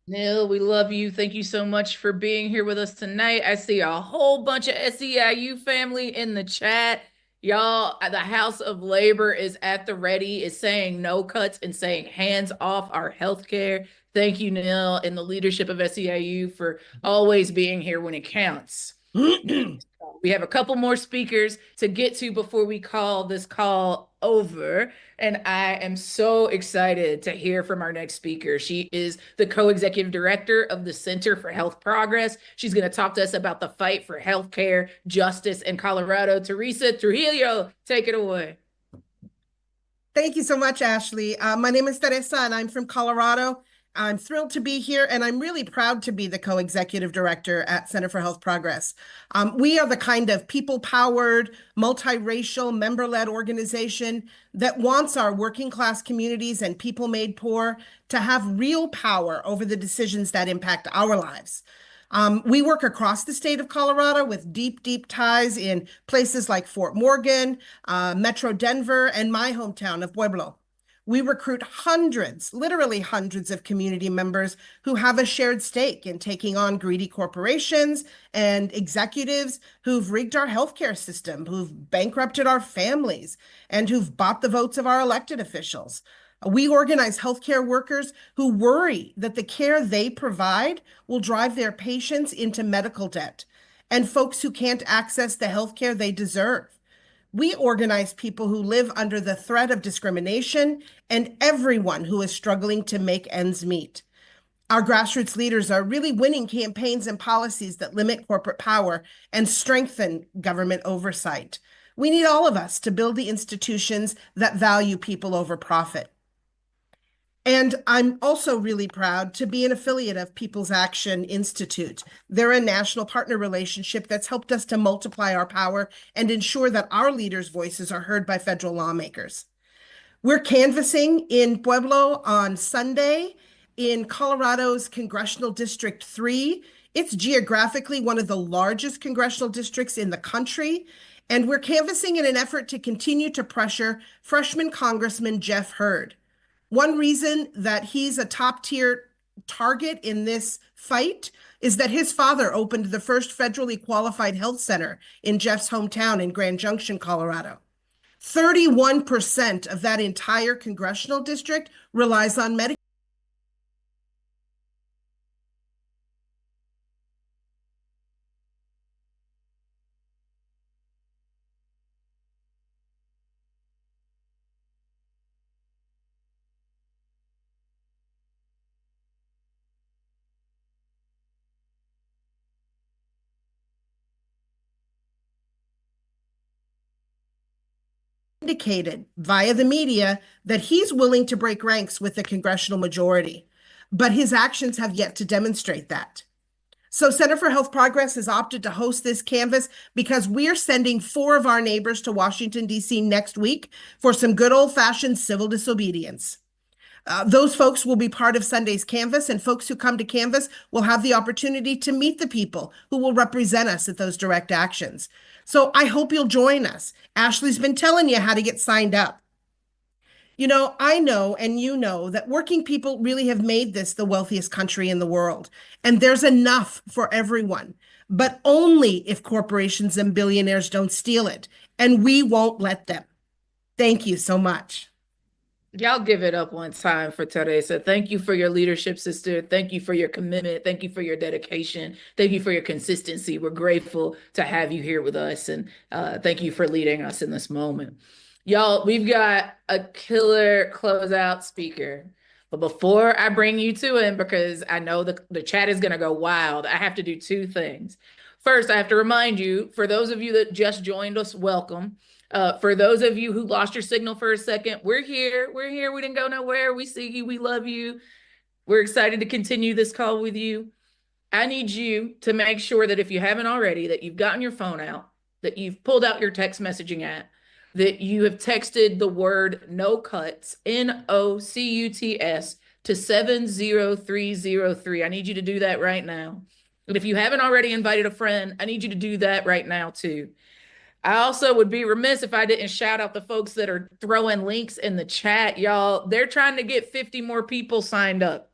Neil, we love you. Thank you so much for being here with us tonight. I see a whole bunch of SEIU family in the chat. Y'all, the House of Labor is at the ready, is saying no cuts and saying hands off our healthcare. Thank you, Neil, and the leadership of SEIU for always being here when it counts. We have a couple more speakers to get to before we call this call over. And I am so excited to hear from our next speaker. She is the co-executive director of the Center for Health Progress. She's going to talk to us about the fight for healthcare justice in Colorado. Teresa Trujillo, take it away. Thank you so much, Ashley. My name is Teresa, and I'm from Colorado. I'm thrilled to be here, and I'm really proud to be the co-executive director at Center for Health Progress. We are the kind of people-powered, multiracial, member-led organization that wants our working-class communities and people made poor to have real power over the decisions that impact our lives. We work across the state of Colorado with deep, deep ties in places like Fort Morgan, Metro Denver, and my hometown of Pueblo. We recruit hundreds, literally hundreds of community members who have a shared stake in taking on greedy corporations and executives who've rigged our healthcare system, who've bankrupted our families, and who've bought the votes of our elected officials. We organize healthcare workers who worry that the care they provide will drive their patients into medical debt, and folks who can't access the healthcare they deserve. We organize people who live under the threat of discrimination and everyone who is struggling to make ends meet. Our grassroots leaders are really winning campaigns and policies that limit corporate power and strengthen government oversight. We need all of us to build the institutions that value people over profit. And I'm also really proud to be an affiliate of People's Action Institute. They're a national partner relationship that's helped us to multiply our power and ensure that our leaders' voices are heard by federal lawmakers. We're canvassing in Pueblo on Sunday in Colorado's Congressional District 3. It's geographically one of the largest congressional districts in the country. And we're canvassing in an effort to continue to pressure freshman Congressman Jeff Hurd. One reason that he's a top-tier target in this fight is that his father opened the first federally qualified health center in Jeff's hometown in Grand Junction, Colorado. 31% of that entire congressional district relies on Medicaid. Indicated via the media that he's willing to break ranks with the congressional majority, but his actions have yet to demonstrate that. So Center for Health Progress has opted to host this canvass because we're sending 4 of our neighbors to Washington, D.C. next week for some good old-fashioned civil disobedience. Those folks will be part of Sunday's canvass, and folks who come to canvass will have the opportunity to meet the people who will represent us at those direct actions. So I hope you'll join us. Ashley's been telling you how to get signed up. You know, I know, and you know, that working people really have made this the wealthiest country in the world. And there's enough for everyone, but only if corporations and billionaires don't steal it. And we won't let them. Thank you so much. Y'all give it up one time for Teresa. Thank you for your leadership, sister. Thank you for your commitment. Thank you for your dedication. Thank you for your consistency. We're grateful to have you here with us. And thank you for leading us in this moment. Y'all, we've got a killer closeout speaker. But before I bring you to him, because I know the chat is going to go wild, I have to do two things. First, I have to remind you, for those of you that just joined us, welcome. For those of you who lost your signal for a second, we're here. We're here. We didn't go nowhere. We see you. We love you. We're excited to continue this call with you. I need you to make sure that if you haven't already, that you've gotten your phone out, that you've pulled out your text messaging app, that you have texted the word no cuts, NOCUTS, to 70303. I need you to do that right now. And if you haven't already invited a friend, I need you to do that right now too. I also would be remiss if I didn't shout out the folks that are throwing links in the chat, y'all. They're trying to get 50 more people signed up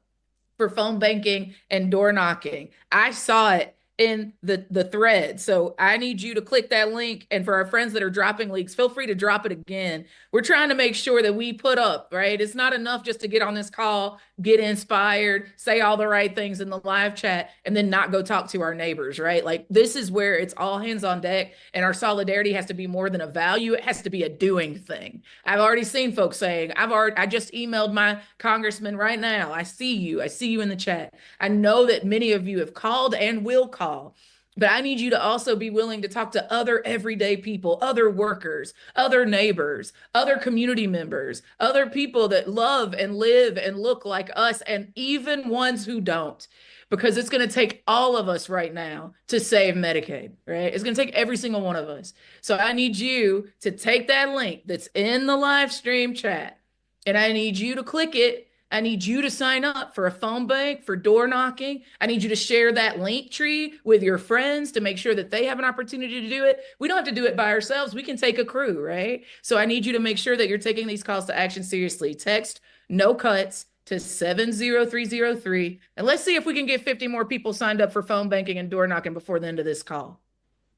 for phone banking and door knocking. I saw it in the thread. So I need you to click that link. And for our friends that are dropping links, feel free to drop it again. We're trying to make sure that we put up, right? It's not enough just to get on this call, get inspired, say all the right things in the live chat, and then not go talk to our neighbors, right? Like this is where it's all hands on deck, and our solidarity has to be more than a value. It has to be a doing thing. I've already seen folks saying, I just emailed my congressman right now. I see you in the chat. I know that many of you have called and will call. But I need you to also be willing to talk to other everyday people, other workers, other neighbors, other community members, other people that love and live and look like us, and even ones who don't. Because it's going to take all of us right now to save Medicaid, right? It's going to take every single one of us. So I need you to take that link that's in the live stream chat, and I need you to click it. I need you to sign up for a phone bank, for door knocking. I need you to share that link tree with your friends to make sure that they have an opportunity to do it. We don't have to do it by ourselves. We can take a crew, right? So I need you to make sure that you're taking these calls to action seriously. Text no cuts to 70303. And let's see if we can get 50 more people signed up for phone banking and door knocking before the end of this call.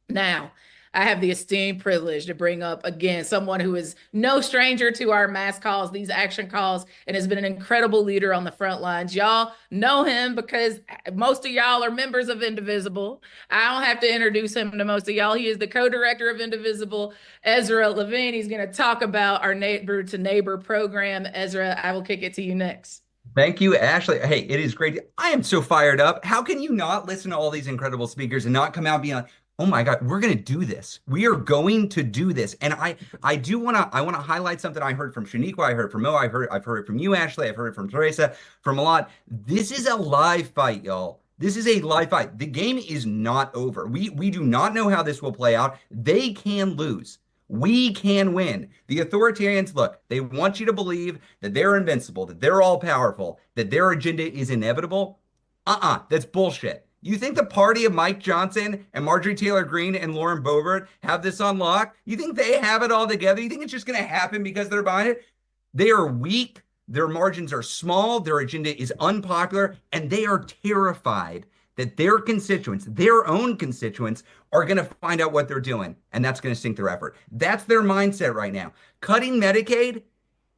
Now, I have the esteemed privilege to bring up again someone who is no stranger to our mass calls, these action calls, and has been an incredible leader on the front lines. Y'all know him because most of y'all are members of Indivisible. I don't have to introduce him to most of y'all. He is the co-director of Indivisible, Ezra Levine. He's going to talk about our Neighbor to Neighbor program. Ezra, I will kick it to you next. Thank you, Ashley. Hey, it is great. I am so fired up. How can you not listen to all these incredible speakers and not come out being like, oh my God, we're going to do this. We are going to do this. And I want to highlight something I heard from Shaniqua, I heard from Mo, I've heard it from you, Ashley, I've heard it from Teresa, from a lot. This is a live fight, y'all. This is a live fight. The game is not over. We do not know how this will play out. They can lose. We can win. The authoritarians, look, they want you to believe that they're invincible, that they're all powerful, that their agenda is inevitable. That's bullshit. You think the party of Mike Johnson and Marjorie Taylor Greene and Lauren Boebert have this on lock? You think they have it all together? You think it's just going to happen because they're behind it? They are weak. Their margins are small. Their agenda is unpopular. And they are terrified that their constituents, their own constituents, are going to find out what they're doing. And that's going to sink their effort. That's their mindset right now. Cutting Medicaid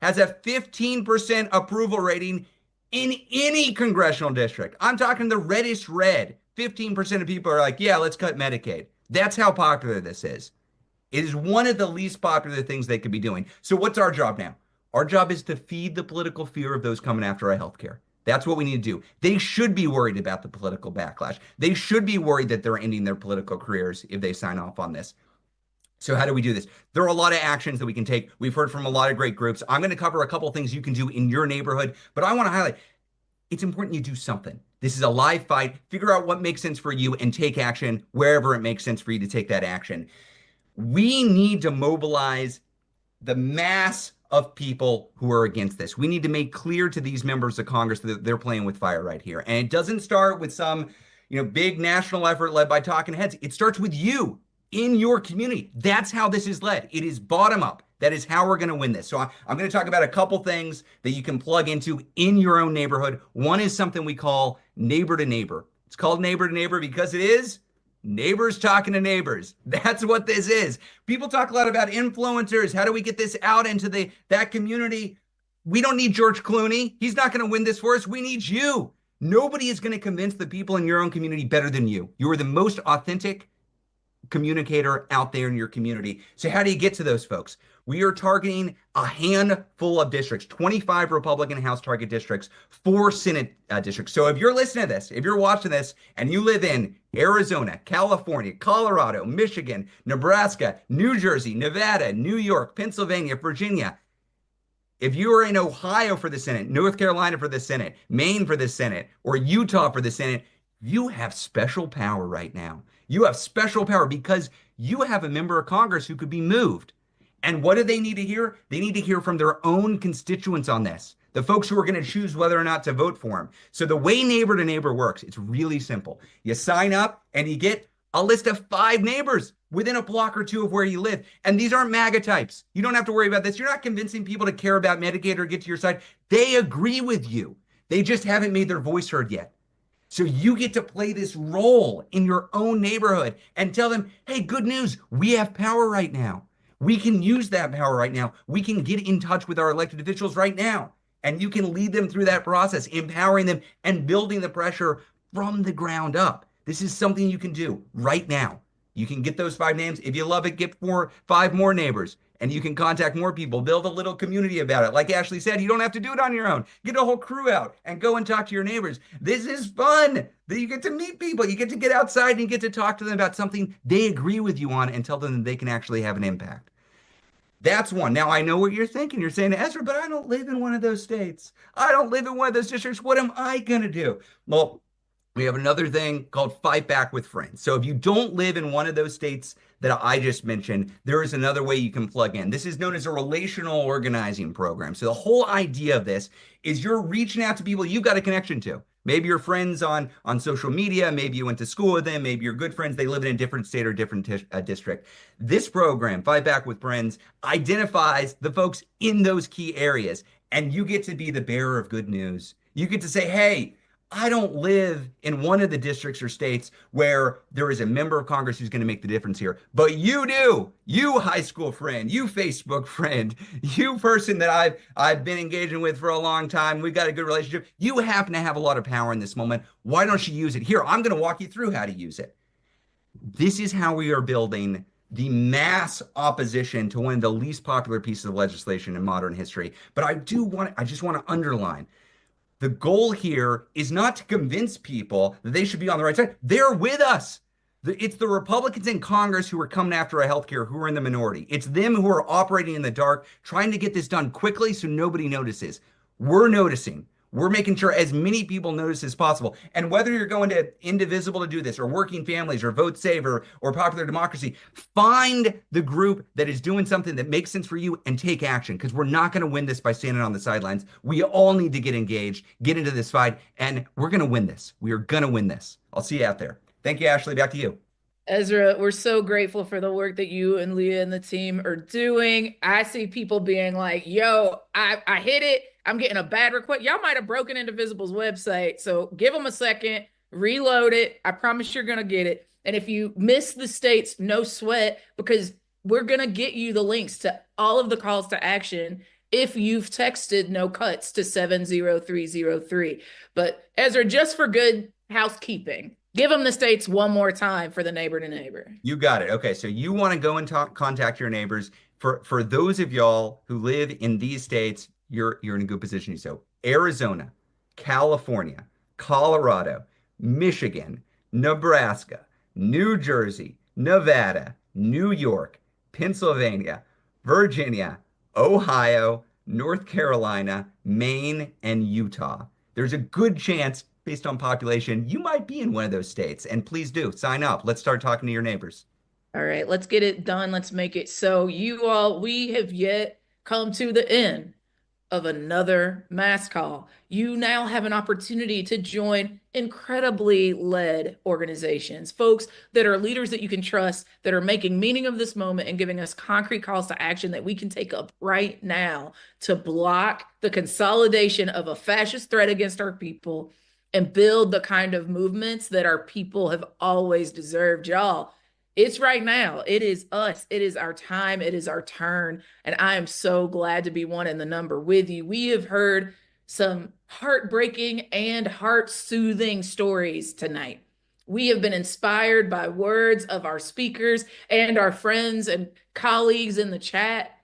has a 15% approval rating in any congressional district. I'm talking the reddest red. 15% of people are like, yeah, let's cut Medicaid. That's how popular this is. It is one of the least popular things they could be doing. So what's our job now? Our job is to feed the political fear of those coming after our health care. That's what we need to do. They should be worried about the political backlash. They should be worried that they're ending their political careers if they sign off on this. So how do we do this? There are a lot of actions that we can take. We've heard from a lot of great groups. I'm going to cover a couple of things you can do in your neighborhood, but I want to highlight, it's important you do something. This is a live fight. Figure out what makes sense for you and take action wherever it makes sense for you to take that action. We need to mobilize the mass of people who are against this. We need to make clear to these members of Congress that they're playing with fire right here. And it doesn't start with some, big national effort led by talking heads. It starts with you. in your community. That's how this is led. It is bottom up. That is how we're going to win this. So I'm going to talk about a couple things that you can plug into in your own neighborhood. One is something we call neighbor to neighbor. It's called neighbor to neighbor because it is neighbors talking to neighbors. That's what this is. People talk a lot about influencers. How do we get this out into that community? We don't need George Clooney. He's not going to win this for us. We need you. Nobody is going to convince the people in your own community better than you. You are the most authentic communicator out there in your community. So how do you get to those folks? We are targeting a handful of districts, 25 Republican House target districts, 4 Senate districts. So if you're listening to this, if you're watching this and you live in Arizona, California, Colorado, Michigan, Nebraska, New Jersey, Nevada, New York, Pennsylvania, Virginia, if you are in Ohio for the Senate, North Carolina for the Senate, Maine for the Senate, or Utah for the Senate, you have special power right now. You have special power because you have a member of Congress who could be moved. And what do they need to hear? They need to hear from their own constituents on this, the folks who are going to choose whether or not to vote for them. So the way neighbor to neighbor works, it's really simple. You sign up and you get a list of 5 neighbors within a block or 2 of where you live. And these aren't MAGA types. You don't have to worry about this. You're not convincing people to care about Medicaid or get to your side. They agree with you. They just haven't made their voice heard yet. So you get to play this role in your own neighborhood and tell them, hey, good news, we have power right now. We can use that power right now. We can get in touch with our elected officials right now. And you can lead them through that process, empowering them and building the pressure from the ground up. This is something you can do right now. You can get those 5 names. If you love it, get 5 more neighbors. And you can contact more people, build a little community about it. Like Ashley said, you don't have to do it on your own. Get a whole crew out and go and talk to your neighbors. This is fun. You get to meet people. You get to get outside and you get to talk to them about something they agree with you on and tell them that they can actually have an impact. That's one. Now, I know what you're thinking. You're saying, Ezra, but I don't live in one of those states. I don't live in one of those districts. What am I going to do? Well, we have another thing called Fight Back with Friends. So if you don't live in one of those states that I just mentioned, there is another way you can plug in. This is known as a relational organizing program. So the whole idea of this is you're reaching out to people you've got a connection to. Maybe you're friends on social media. Maybe you went to school with them. Maybe you're good friends. They live in a different state or different district. This program, Fight Back with Friends, identifies the folks in those key areas. And you get to be the bearer of good news. You get to say, hey, I don't live in one of the districts or states where there is a member of Congress who's going to make the difference here, but you do. You high school friend, you Facebook friend, you person that I've been engaging with for a long time. We've got a good relationship. You happen to have a lot of power in this moment. Why don't you use it? Here, I'm going to walk you through how to use it. This is how we are building the mass opposition to one of the least popular pieces of legislation in modern history. But I just want to underline, the goal here is not to convince people that they should be on the right side. They're with us. It's the Republicans in Congress who are coming after our healthcare who are in the minority. It's them who are operating in the dark, trying to get this done quickly so nobody notices. We're noticing. We're making sure as many people notice as possible. And whether you're going to Indivisible to do this, or Working Families, or Vote Save, or Popular Democracy, find the group that is doing something that makes sense for you and take action, because we're not going to win this by standing on the sidelines. We all need to get engaged, get into this fight, and we're going to win this. We are going to win this. I'll see you out there. Thank you, Ashley. Back to you. Ezra, we're so grateful for the work that you and Leah and the team are doing. I see people being like, yo, I hit it. I'm getting a bad request. Y'all might have broken Indivisible's website. So give them a second, reload it. I promise you're going to get it. And if you miss the states, no sweat, because we're going to get you the links to all of the calls to action if you've texted no cuts to 70303. But Ezra, just for good housekeeping, give them the states one more time for the neighbor to neighbor. You got it. Okay, so you want to go and contact your neighbors. For those of y'all who live in these states, you're in a good position. So Arizona, California, Colorado, Michigan, Nebraska, New Jersey, Nevada, New York, Pennsylvania, Virginia, Ohio, North Carolina, Maine, and Utah. There's a good chance, based on population, you might be in one of those states. And please do sign up. Let's start talking to your neighbors. All right, let's get it done. Let's make it so. You all, we have yet come to the end of another mass call. You now have an opportunity to join incredibly led organizations, folks that are leaders that you can trust, that are making meaning of this moment and giving us concrete calls to action that we can take up right now to block the consolidation of a fascist threat against our people and build the kind of movements that our people have always deserved. Y'all, it's right now. It is us. It is our time. It is our turn. And I am so glad to be one in the number with you. We have heard some heartbreaking and heart-soothing stories tonight. We have been inspired by words of our speakers and our friends and colleagues in the chat.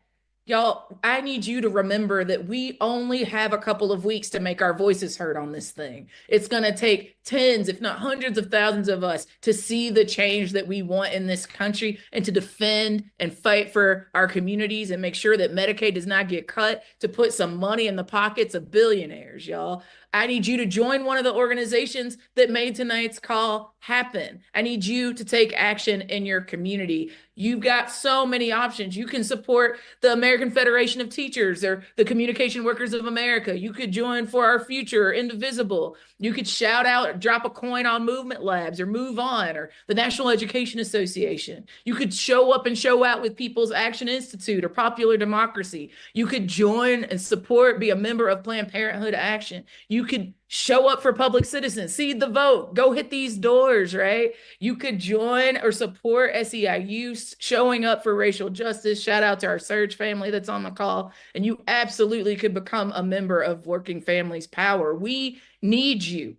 Y'all, I need you to remember that we only have a couple of weeks to make our voices heard on this thing. It's going to take tens, if not hundreds of thousands of us to see the change that we want in this country and to defend and fight for our communities and make sure that Medicaid does not get cut to put some money in the pockets of billionaires, y'all. I need you to join one of the organizations that made tonight's call happen. I need you to take action in your community. You've got so many options. You can support the American Federation of Teachers or the Communication Workers of America. You could join For Our Future or Indivisible. You could shout out, drop a coin on Movement Labs or Move On or the National Education Association. You could show up and show out with People's Action Institute or Popular Democracy. You could join and support, be a member of Planned Parenthood Action. You could show up for Public Citizens, seed the vote, go hit these doors, right? You could join or support SEIU showing up for racial justice. Shout out to our Surge family that's on the call. And you absolutely could become a member of Working Families Power. We need you.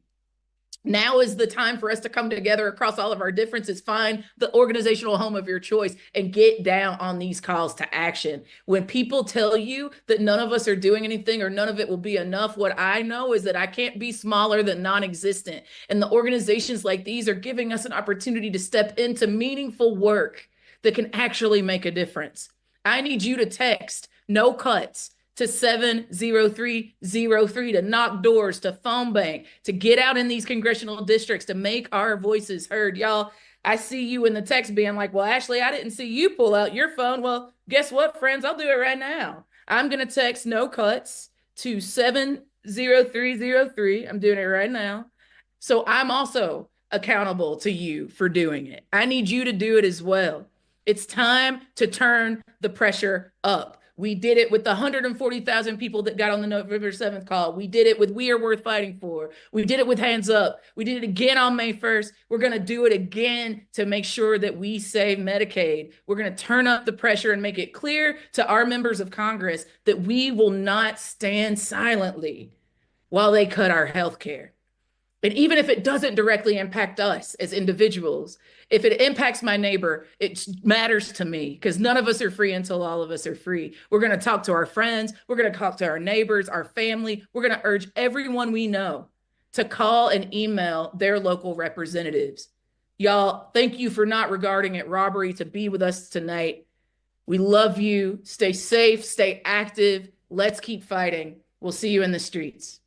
Now is the time for us to come together across all of our differences, find the organizational home of your choice, and get down on these calls to action. When people tell you that none of us are doing anything or none of it will be enough, what I know is that I can't be smaller than non-existent. And the organizations like these are giving us an opportunity to step into meaningful work that can actually make a difference. I need you to text "no cuts" to 70303 to knock doors, to phone bank, to get out in these congressional districts, to make our voices heard. Y'all, I see you in the text being like, well, Ashley, I didn't see you pull out your phone. Well, guess what, friends? I'll do it right now. I'm going to text "no cuts" to 70303. I'm doing it right now. So I'm also accountable to you for doing it. I need you to do it as well. It's time to turn the pressure up. We did it with the 140,000 people that got on the November 7th call. We did it with We Are Worth Fighting For. We did it with Hands Up. We did it again on May 1st. We're going to do it again to make sure that we save Medicaid. We're going to turn up the pressure and make it clear to our members of Congress that we will not stand silently while they cut our health care. And even if it doesn't directly impact us as individuals, if it impacts my neighbor, it matters to me because none of us are free until all of us are free. We're going to talk to our friends. We're going to talk to our neighbors, our family. We're going to urge everyone we know to call and email their local representatives. Y'all, thank you for not regarding it robbery to be with us tonight. We love you. Stay safe, stay active. Let's keep fighting. We'll see you in the streets.